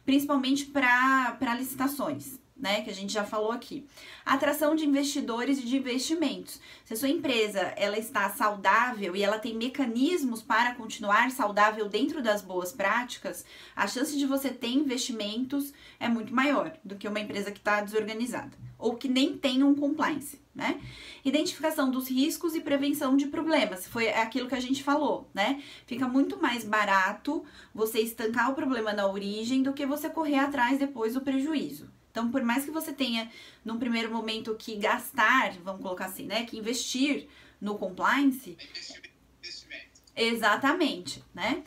S1: principalmente para licitações, né, que a gente já falou aqui. Atração de investidores e de investimentos. Se a sua empresa ela está saudável e ela tem mecanismos para continuar saudável dentro das boas práticas, a chance de você ter investimentos é muito maior do que uma empresa que está desorganizada ou que nem tem um compliance, né? Identificação dos riscos e prevenção de problemas. Foi aquilo que a gente falou, né? Fica muito mais barato você estancar o problema na origem do que você correr atrás depois do prejuízo. Então, por mais que você tenha, num primeiro momento, que gastar, vamos colocar assim, né? Que investir no compliance...
S2: Investimento.
S1: Exatamente, né?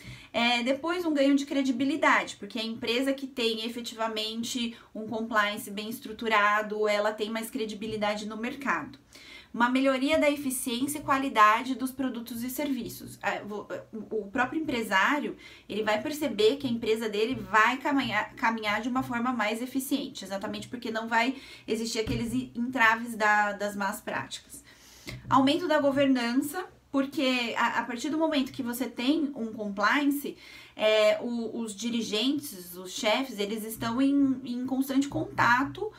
S1: Depois, um ganho de credibilidade, porque a empresa que tem efetivamente um compliance bem estruturado, ela tem mais credibilidade no mercado. Uma melhoria da eficiência e qualidade dos produtos e serviços. O próprio empresário, ele vai perceber que a empresa dele vai caminhar de uma forma mais eficiente, exatamente porque não vai existir aqueles entraves das más práticas. Aumento da governança, porque a partir do momento que você tem um compliance, os dirigentes, os chefes, eles estão em constante contato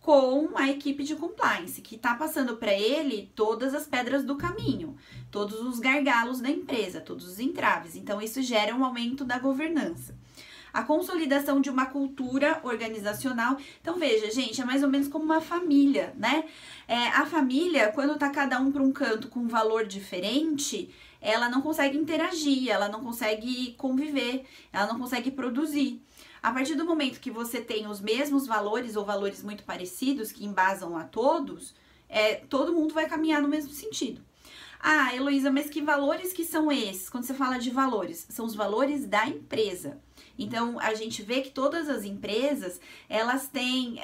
S1: com a equipe de compliance, que está passando para ele todas as pedras do caminho, todos os gargalos da empresa, todos os entraves. Então, isso gera um aumento da governança. A consolidação de uma cultura organizacional. Então, veja, gente, é mais ou menos como uma família, né? A família, quando tá cada um para um canto com um valor diferente, ela não consegue interagir, ela não consegue conviver, ela não consegue produzir. A partir do momento que você tem os mesmos valores ou valores muito parecidos que embasam a todos, todo mundo vai caminhar no mesmo sentido. Ah, Heloísa, mas que valores que são esses? Quando você fala de valores, são os valores da empresa. Então, a gente vê que todas as empresas, elas têm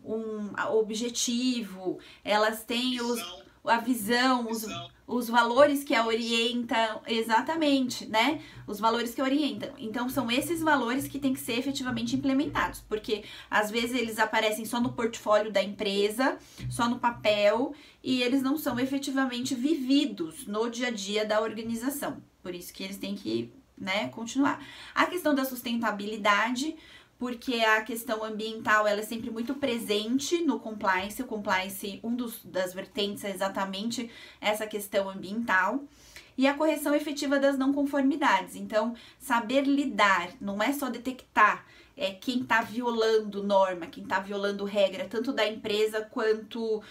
S1: um objetivo, elas têm a visão, os valores que a orientam, exatamente, né? Os valores que orientam. Então, são esses valores que têm que ser efetivamente implementados, porque às vezes eles aparecem só no portfólio da empresa, só no papel, e eles não são efetivamente vividos no dia a dia da organização. Por isso que eles têm que, né, continuar. A questão da sustentabilidade, porque a questão ambiental ela é sempre muito presente no compliance. O compliance, das vertentes é exatamente essa questão ambiental. E a correção efetiva das não conformidades. Então, saber lidar, não é só detectar quem está violando norma, quem está violando regra, tanto da empresa quanto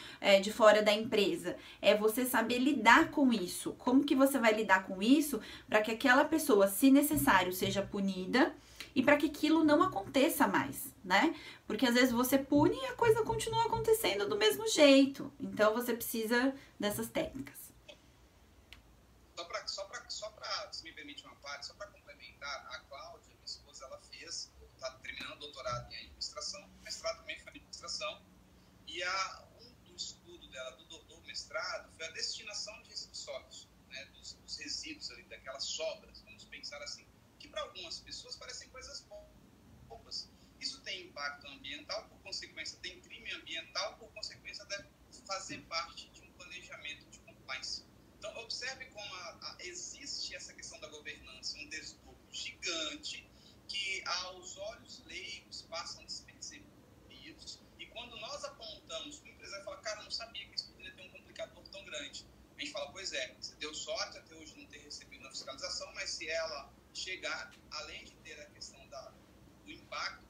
S1: de fora da empresa. É você saber lidar com isso. Como que você vai lidar com isso para que aquela pessoa, se necessário, seja punida e para que aquilo não aconteça mais, né? Porque às vezes você pune e a coisa continua acontecendo do mesmo jeito. Então, você precisa dessas técnicas.
S2: Só para, se me permite uma parte, só para complementar, a Cláudia, minha esposa, ela está terminando doutorado em administração, mestrado também foi em administração, e do estudo dela, do mestrado, foi a destinação de resíduos sólidos, né, dos resíduos ali, daquelas sobras, vamos pensar assim, que para algumas pessoas parecem coisas bobas. Isso tem impacto ambiental, por consequência tem crime ambiental, por consequência deve fazer parte de um planejamento de compliance. Então, observe como existe essa questão da governança, um desdobro gigante que aos olhos leigos passam despercebidos, e quando nós apontamos, o empresário fala, cara, eu não sabia que isso poderia ter um complicador tão grande. A gente fala, pois é, você deu sorte até hoje não ter recebido na fiscalização, mas se ela chegar, além de ter a questão do impacto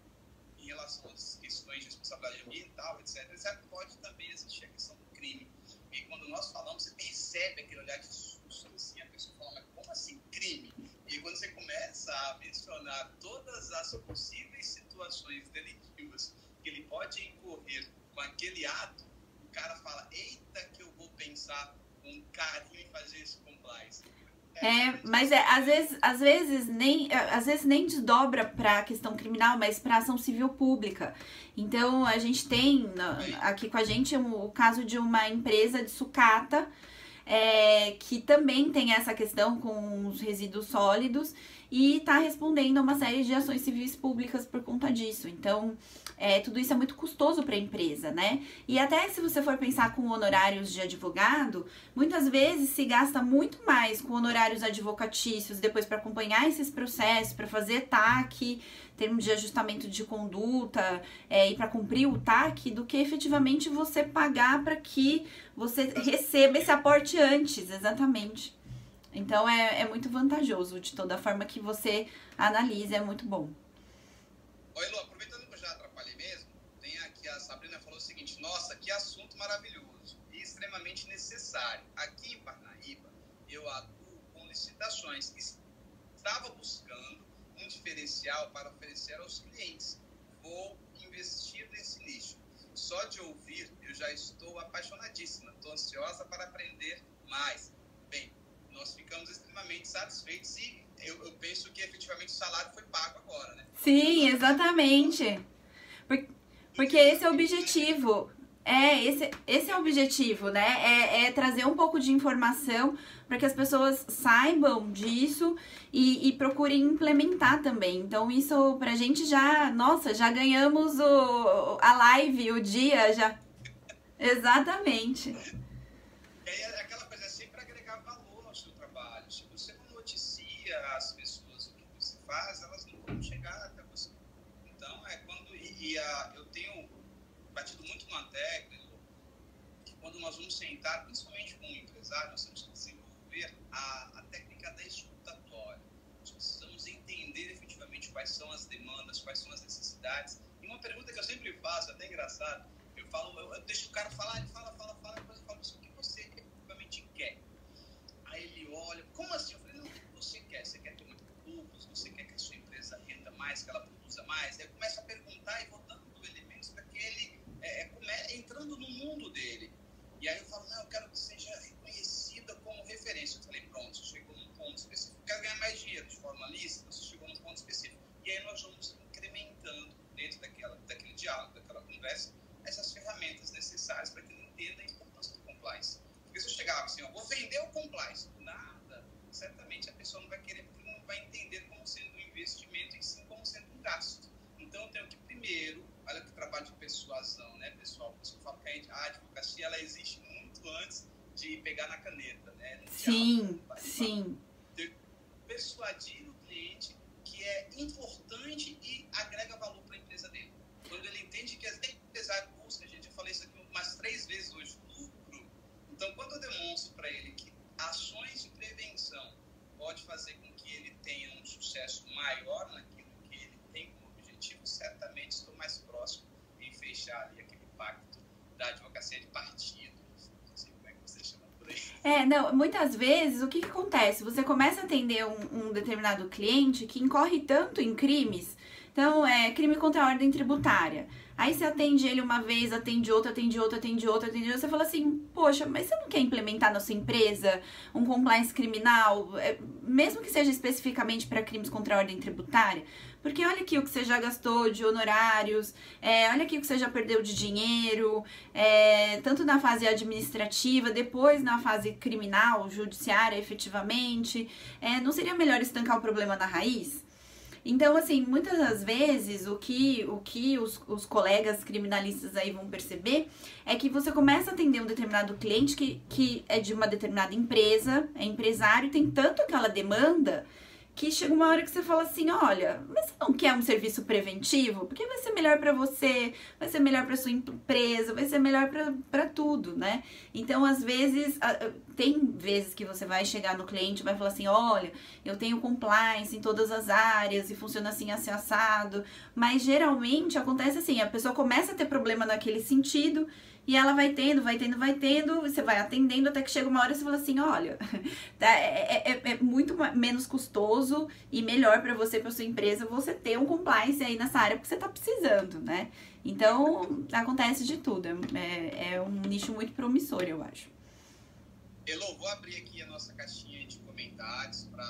S2: em relação às questões de responsabilidade ambiental, etc., pode também existir a questão do crime. E quando nós falamos, você percebe aquele olhar de susto, assim, a pessoa fala, mas como assim crime? E quando você começa a mencionar todas as possíveis situações delitivas que ele pode incorrer com aquele ato, o cara fala, eita que eu vou pensar com carinho em fazer esse compliance.
S1: Mas às vezes nem desdobra para a questão criminal, mas para ação civil pública. Então, a gente tem aqui com a gente o caso de uma empresa de sucata, que também tem essa questão com os resíduos sólidos e está respondendo a uma série de ações civis públicas por conta disso. Então, tudo isso é muito custoso para a empresa, né? E até se você for pensar com honorários de advogado, muitas vezes se gasta muito mais com honorários advocatícios depois para acompanhar esses processos, para fazer TAC, termo de ajustamento de conduta e para cumprir o TAC, do que efetivamente você pagar para que você receba esse aporte antes, exatamente. Então, é muito vantajoso de toda forma que você analisa, é muito bom.
S2: Oi, Lu, aproveitando que eu já atrapalhei mesmo, tem aqui a Sabrina falou o seguinte, nossa, que assunto maravilhoso e extremamente necessário. Aqui em Parnaíba, eu atuo com licitações. Estava buscando um diferencial para oferecer aos clientes. Vou investir nesse nicho. Só de ouvir, eu já estou apaixonadíssima. Estou ansiosa para aprender mais. Bem, nós ficamos extremamente satisfeitos e eu penso que efetivamente o salário foi pago agora, né?
S1: Sim, exatamente. Porque esse é o objetivo. Esse é o objetivo, né? É trazer um pouco de informação para que as pessoas saibam disso e procurem implementar também. Então, isso pra gente já, nossa, já ganhamos a live, o dia, já. Exatamente.
S2: E aí, aquela coisa é sempre agregar valor ao seu trabalho. Se você não noticia as pessoas o que você faz, elas não vão chegar até você. Então, eu tenho batido muito numa tecla, que quando nós vamos sentar, principalmente com um empresário, nós temos que desenvolver a técnica da escutatória. Nós precisamos entender efetivamente quais são as demandas, quais são as necessidades. E uma pergunta que eu sempre faço, até engraçado, eu deixo o cara falar, ele fala, depois eu falo assim, o que você efetivamente quer? Aí ele olha, como assim? Eu falei, não, o que você quer? Você quer ter mais lucros? Você quer que a sua empresa renda mais, que ela produza mais? Aí eu começo a perguntar e vou dando elementos para que ele entrando no mundo dele. E aí eu falo, não, eu quero que seja reconhecida como referência. Eu falei, pronto, você chegou num ponto específico. Eu quero ganhar mais dinheiro de forma lícita, você chegou num ponto específico. E aí nós vamos incrementando dentro daquele diálogo, daquela conversa, essas ferramentas necessárias para que ele entenda a importância do compliance. Porque se eu chegar assim, eu vou vender o compliance, nada, certamente a pessoa não vai querer, porque não vai entender como sendo um investimento e sim como sendo um gasto. Então eu tenho que primeiro, olha que trabalho de persuasão, né, pessoal? Por isso que eu falo que a advocacia ela existe muito antes de pegar na caneta, né?
S1: Sim, sim.
S2: Persuadir o cliente que é importante e agrega valor para a empresa dele. Quando ele entende que até empresário busca, gente, eu falei isso aqui umas 3 vezes hoje, lucro. Então, quando eu demonstro para ele que ações de prevenção pode fazer com que ele tenha um sucesso maior naquilo que ele tem como objetivo, certamente estou mais próximo em fechar ali aquele pacto da advocacia de partido, não sei como é que você chama por aí.
S1: Não, muitas vezes, o que acontece? Você começa a atender um determinado cliente que incorre tanto em crimes. Então, crime contra a ordem tributária. Aí você atende ele uma vez, atende outra, você fala assim, poxa, mas você não quer implementar na sua empresa um compliance criminal, mesmo que seja especificamente para crimes contra a ordem tributária? Porque olha aqui o que você já gastou de honorários, olha aqui o que você já perdeu de dinheiro, tanto na fase administrativa, depois na fase criminal, judiciária, efetivamente. Não seria melhor estancar o problema na raiz? Então, assim, muitas das vezes o que os colegas criminalistas aí vão perceber é que você começa a atender um determinado cliente que é de uma determinada empresa, é empresário, tem tanto aquela demanda que chega uma hora que você fala assim, olha, mas você não quer um serviço preventivo? Porque vai ser melhor pra você, vai ser melhor pra sua empresa, vai ser melhor pra tudo, né? Então, às vezes, tem vezes que você vai chegar no cliente e vai falar assim, olha, eu tenho compliance em todas as áreas e funciona assim, assim, assado. Mas, geralmente, acontece assim, a pessoa começa a ter problema naquele sentido e ela vai tendo, você vai atendendo até que chega uma hora e você fala assim, olha, é muito menos custoso e melhor para você, para sua empresa, você ter um compliance aí nessa área porque você tá precisando, né? Então, acontece de tudo. É um nicho muito promissor, eu acho.
S2: Elô, vou abrir aqui a nossa caixinha de comentários para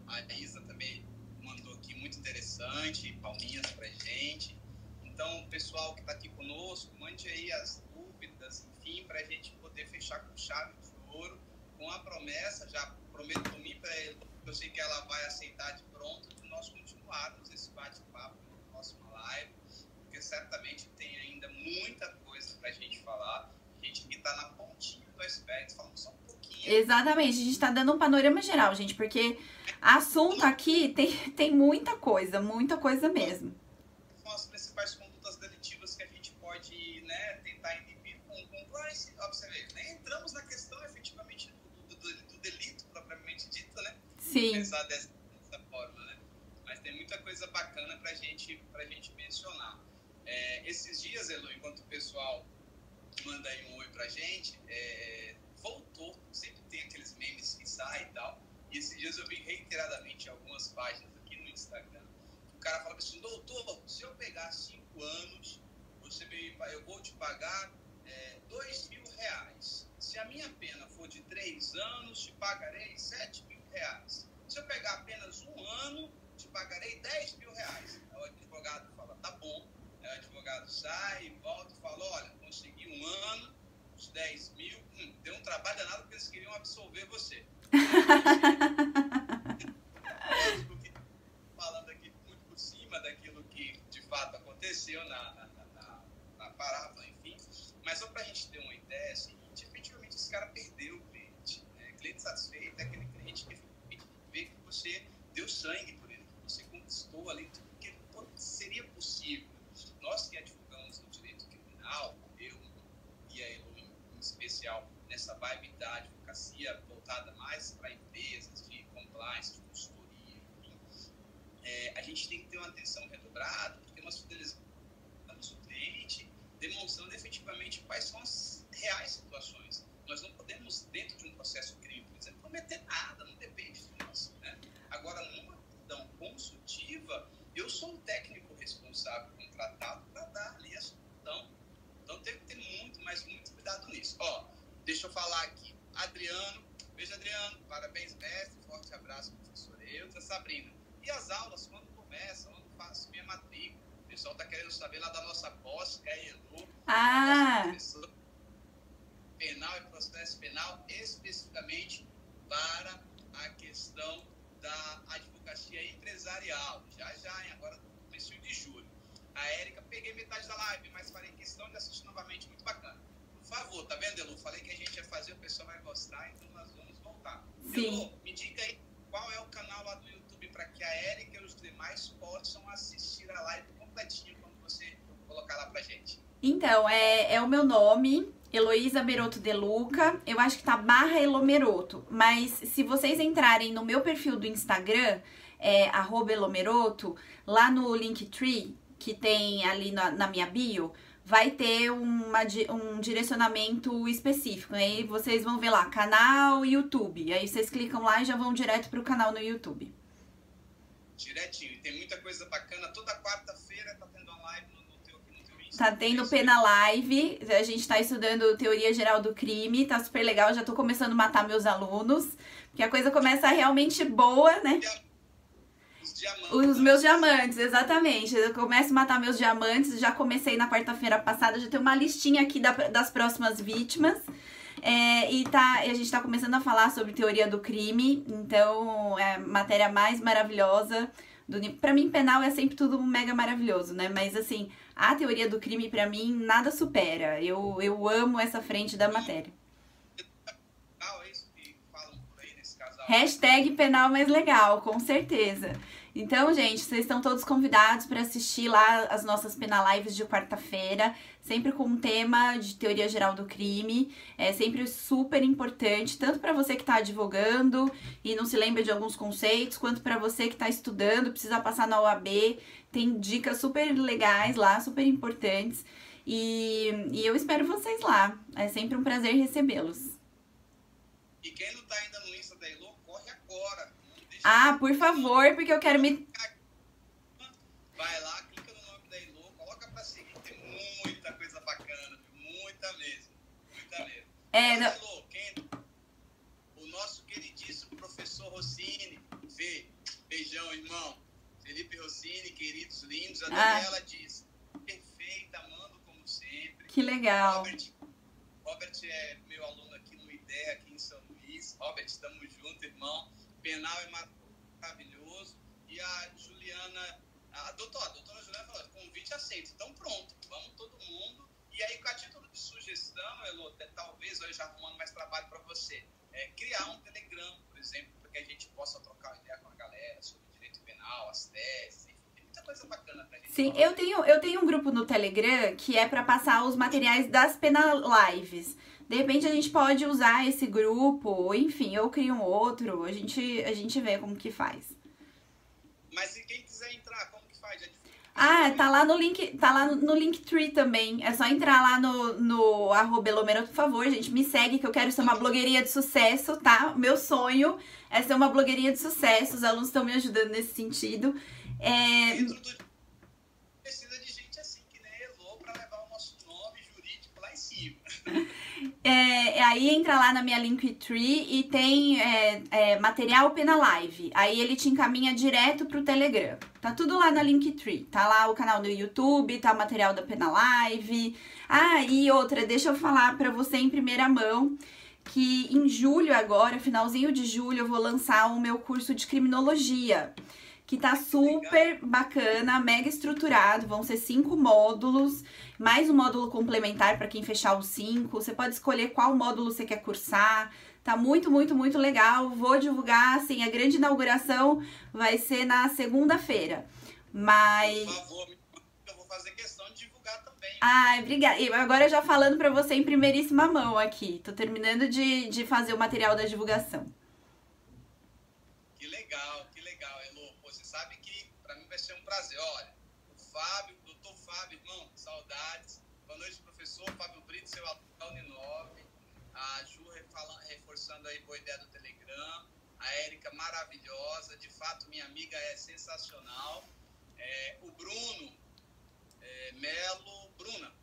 S2: a Isa também mandou aqui muito interessante, palminhas pra gente. Então, pessoal que está aqui conosco, mande aí as dúvidas, enfim, para a gente poder fechar com chave de ouro, com a promessa, já prometo por mim, eu sei que ela vai aceitar de pronto, de nós continuarmos esse bate-papo na próxima live, porque certamente tem ainda muita coisa para a gente falar, gente que está na pontinha do iceberg, falando só um pouquinho.
S1: Exatamente, a gente está dando um panorama geral, gente, porque assunto aqui tem muita coisa mesmo.
S2: São as principais condutas delitivas que a gente pode, né, tentar inibir com o compliance. Ó, você vê, nem entramos na questão efetivamente do delito propriamente dito, né?
S1: Sim.
S2: Pensar dessa forma, né? Mas tem muita coisa bacana pra gente mencionar. Esses dias, Elo, enquanto o pessoal manda aí um oi pra gente, voltou, sempre tem aqueles memes que saem e tal, e esses dias eu vi reiteradamente em algumas páginas aqui no Instagram. O cara fala assim, doutor, se eu pegar 5 anos, eu vou te pagar R$2.000. Se a minha pena for de 3 anos, te pagarei R$7.000. Se eu pegar apenas 1 ano, te pagarei R$10.000. Aí o advogado fala, tá bom. Aí o advogado sai, volta e fala, olha, consegui 1 ano, os 10 mil, deu um trabalho danado porque eles queriam absolver você. Falando aqui muito por cima daquilo que de fato aconteceu na parábola, enfim. Mas só para a gente ter uma ideia, é o seguinte, efetivamente esse cara perdeu o cliente. Né? Cliente satisfeito é aquele cliente que vê que você deu sangue por ele, que você conquistou ali tudo que seria possível. Nós que advogamos no direito criminal, nessa vibe da advocacia voltada mais para empresas de compliance, de consultoria, enfim, a gente tem que ter uma atenção redobrada, porque nós fidelizamos o cliente, demonstrando efetivamente quais são as reais situações. Nós não podemos, dentro de um processo crime, por exemplo, prometer nada, não depende de nós, né? Agora, numa questão consultiva, eu sou um técnico responsável contratado para dar ali a solução. Então, tem que ter muito, mas muito cuidado nisso. Ó, deixa eu falar aqui. Adriano, beijo, Adriano. Parabéns, mestre. Forte abraço, professora Eutra. Sabrina, e as aulas, quando começam? Quando faço minha matrícula? O pessoal está querendo saber lá da nossa boss, que é a Elo. Penal e processo penal, especificamente para a questão da advocacia empresarial. Já, agora no começo de julho. A Érica, peguei metade da live, mas farei questão de assistir novamente, muito bacana. Por favor, tá vendo, Elu? Falei que a gente ia fazer, o pessoal vai gostar, então nós vamos voltar.
S1: Sim.
S2: Elu, me diga aí qual é o canal lá do YouTube para que a Érica e os demais possam assistir a live completinha quando você colocar lá pra gente.
S1: Então, é o meu nome, Heloísa Meroto De Luca. Eu acho que tá /Elomeroto. Mas se vocês entrarem no meu perfil do Instagram, @Elomeroto, lá no Linktree, que tem ali na minha bio, vai ter um direcionamento específico. Aí vocês vão ver lá, canal YouTube. Aí vocês clicam lá e já vão direto pro canal no YouTube.
S2: Direitinho. E tem muita coisa bacana. Toda quarta-feira tá tendo uma live no teu Insta.
S1: Tá tendo Pena Live. A gente tá estudando teoria geral do crime. Tá super legal. Já tô começando a matar meus alunos. Porque a coisa começa realmente boa, né? Os meus diamantes, exatamente. Eu começo a matar meus diamantes. Já comecei na quarta-feira passada. Já tenho uma listinha aqui das próximas vítimas. E a gente tá começando a falar sobre teoria do crime. Então, é a matéria mais maravilhosa. Pra mim, penal é sempre tudo mega maravilhoso, né? Mas, assim, a teoria do crime, pra mim, nada supera. Eu amo essa frente da matéria. Hashtag penal mais legal, com certeza. Então, gente, vocês estão todos convidados para assistir lá as nossas Pena Lives de quarta-feira, sempre com um tema de teoria geral do crime. É sempre super importante, tanto para você que está advogando e não se lembra de alguns conceitos, quanto para você que está estudando, precisa passar na OAB. Tem dicas super legais lá, super importantes. E eu espero vocês lá. É sempre um prazer recebê-los.
S2: E quem não está ainda no Insta da Elo, corre agora.
S1: Por favor, porque eu quero me...
S2: Vai lá, clica no nome da Elo, coloca pra seguir, tem muita coisa bacana, muita mesmo. Elo, o nosso queridíssimo professor Rossini, beijão, irmão. Felipe Rossini, queridos, lindos, a Daniela diz, perfeita, mando como sempre.
S1: Que legal.
S2: Robert é meu aluno aqui no IDEA, aqui em São Luís. Robert, estamos juntos, irmão. Penal é maravilhoso. E a Juliana, a doutora Juliana falou, convite aceito. Então pronto, vamos todo mundo. E aí, com a título de sugestão, Elo, talvez hoje arrumando mais trabalho para você, criar um Telegram, por exemplo, para que a gente possa trocar uma ideia com a galera sobre direito penal, as teses, enfim, tem muita coisa bacana pra gente.
S1: Sim, eu tenho um grupo no Telegram que é para passar os materiais das Pena Lives. De repente a gente pode usar esse grupo, ou enfim, eu crio um outro, a gente vê como que faz.
S2: Mas se quem quiser entrar, como que faz?
S1: Tá lá no Linktree também. É só entrar lá no @Elomeroto, por favor, gente. Me segue que eu quero ser uma blogueirinha de sucesso, tá? Meu sonho é ser uma blogueirinha de sucesso. Os alunos estão me ajudando nesse sentido.
S2: Precisa de gente assim, que nem Elo, pra levar o nosso nome jurídico lá em cima.
S1: Aí entra lá na minha Linktree e tem material Pena Live. Aí ele te encaminha direto pro Telegram. Tá tudo lá na Linktree. Tá lá o canal do YouTube, tá o material da Pena Live. E outra, deixa eu falar pra você em primeira mão que em julho agora, finalzinho de julho, eu vou lançar o meu curso de criminologia. Que tá super bacana, mega estruturado, vão ser 5 módulos, mais um módulo complementar para quem fechar os 5. Você pode escolher qual módulo você quer cursar. Tá muito, muito, muito legal. Vou divulgar, assim, a grande inauguração vai ser na segunda-feira. Mas...
S2: Por favor, eu vou fazer questão de divulgar também.
S1: Ai, obrigada. E agora já falando pra você em primeiríssima mão aqui. Tô terminando de fazer o material da divulgação.
S2: Que legal, Elô. Pô, você sabe que para mim vai ser um prazer. Olha, o Fábio, o doutor Fábio, irmão, saudades. Boa noite, professor Fábio Brito, seu aluno da Uninove. A Ju reforçando aí boa ideia do Telegram. A Érica, maravilhosa. De fato, minha amiga é sensacional. O Bruno Melo,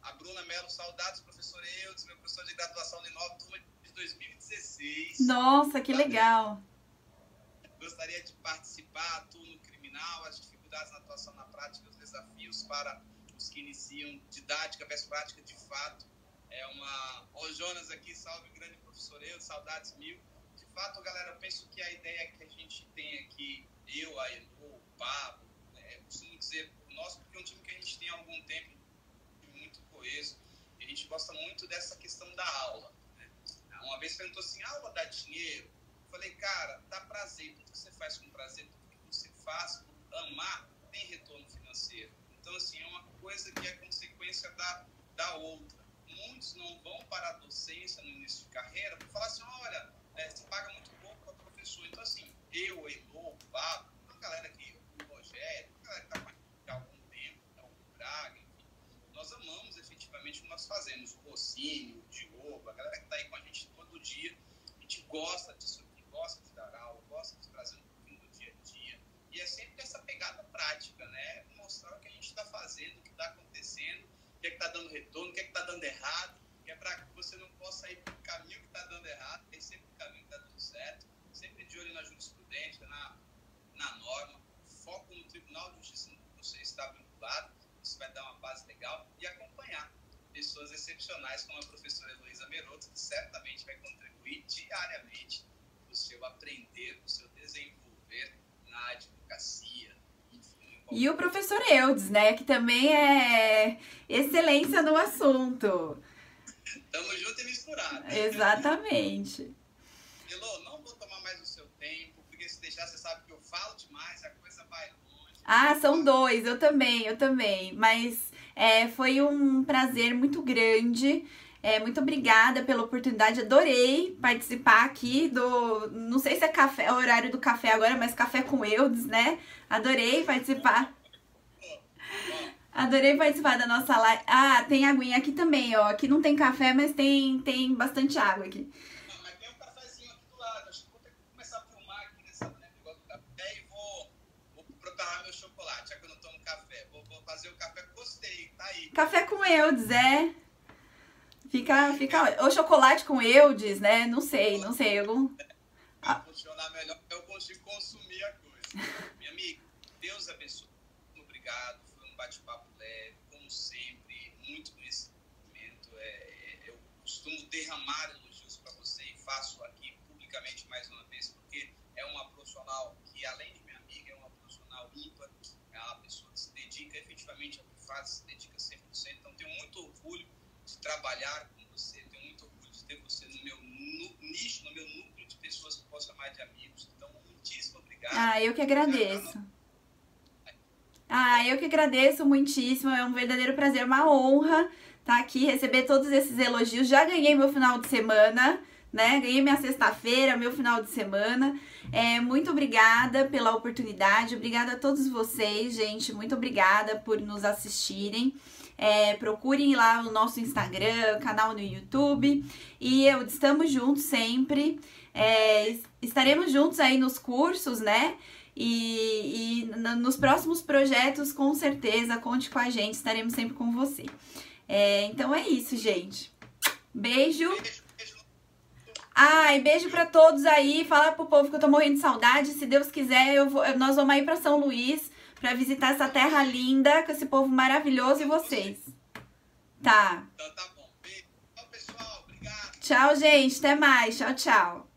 S2: a Bruna Melo, saudades, professor Eudes, meu professor de graduação Uninove, turma de 2016.
S1: Nossa, que legal.
S2: Gostaria de participar, atuo no criminal, as dificuldades na atuação na prática, os desafios para os que iniciam didática, best prática de fato. Ó, Jonas aqui, salve, grande professor eu, saudades mil. De fato, galera, eu penso que a ideia que a gente tem aqui, eu, a Elô, o Pablo, costumo dizer por nós, porque é um time que a gente tem há algum tempo muito coeso, e a gente gosta muito dessa questão da aula. Né? Uma vez perguntou assim, aula dá dinheiro? Falei, cara, dá prazer. Tudo que você faz com prazer, tudo que você faz por amar, tem retorno financeiro. Então, assim, é uma coisa que é consequência da outra. Muitos não vão para a docência no início de carreira por falar assim, olha, você paga muito pouco para professor. Então, assim, eu, Elô, o Pablo, a galera aqui, o Rogério, a galera que está há algum tempo, o Braga, enfim, nós amamos efetivamente o que nós fazemos. O Rossini, o Diogo, a galera que está aí com a gente todo dia, a gente gosta disso. Gosta de dar aula, gosta de trazer um pouquinho do dia a dia. E é sempre essa pegada prática, né? Mostrar o que a gente está fazendo, o que está acontecendo, o que é que está dando retorno, o que é que está dando errado, que é para que você não possa ir para o caminho que está dando errado, tem sempre o caminho que está dando certo, sempre de olho na jurisprudência, na norma, foco no Tribunal de Justiça que você está vinculado, isso vai dar uma base legal, e acompanhar pessoas excepcionais como a professora Heloísa Merotto, que certamente vai contribuir diariamente o seu aprender, o seu desenvolver na advocacia. Enfim,
S1: e o professor Eudes, né? Que também é excelência no assunto.
S2: Tamo junto e misturado.
S1: Exatamente.
S2: Elô, não vou tomar mais o seu tempo, porque se deixar, você sabe que eu falo demais, a coisa vai longe.
S1: Ah, são dois, eu também. Mas foi um prazer muito grande. Muito obrigada pela oportunidade, adorei participar aqui do, não sei se é o horário do café agora, mas café com Eudes, né? Adorei participar. Adorei participar da nossa live. Ah, tem aguinha aqui também, ó. Aqui não tem café, mas tem bastante água aqui.
S2: Não, mas tem um cafezinho aqui do lado. Acho que vou ter que começar a filmar aqui nessa negócio do café e vou preparar meu chocolate, já que eu não tomo café. Vou fazer o café, gostei, tá aí.
S1: Café com Eudes, Fica ou chocolate com Eudes, né? Não sei.
S2: Vai funcionar melhor, eu consigo consumir a coisa. Minha amiga, Deus abençoe. Muito obrigado. Foi um bate-papo leve, como sempre, muito conhecimento. Eu costumo derramar elogios para você e faço aqui publicamente mais uma vez, porque é uma profissional que, além de minha amiga, é uma profissional ímpar, é uma pessoa que se dedica efetivamente ao que faz, se dedica 100%. Então, tenho muito orgulho de trabalhar com você, tenho muito orgulho de ter você no meu nicho, no meu núcleo de pessoas que posso chamar de amigos. Então, muitíssimo obrigado.
S1: Ah, eu que agradeço. Eu que agradeço muitíssimo, é um verdadeiro prazer, uma honra estar aqui, receber todos esses elogios. Já ganhei meu final de semana, né? Ganhei minha sexta-feira, meu final de semana. Muito obrigada pela oportunidade, obrigada a todos vocês, gente, muito obrigada por nos assistirem. Procurem lá o nosso Instagram, canal no YouTube, e estamos juntos sempre. Estaremos juntos aí nos cursos, né? E nos próximos projetos, com certeza, conte com a gente, estaremos sempre com você. Então é isso, gente. Beijo. E beijo pra todos aí. Fala pro povo que eu tô morrendo de saudade. Se Deus quiser, nós vamos aí pra São Luís pra visitar essa terra linda, com esse povo maravilhoso e vocês. Tá.
S2: Então tá bom. Beijo. Tchau, pessoal. Obrigado.
S1: Tchau, gente. Até mais. Tchau, tchau.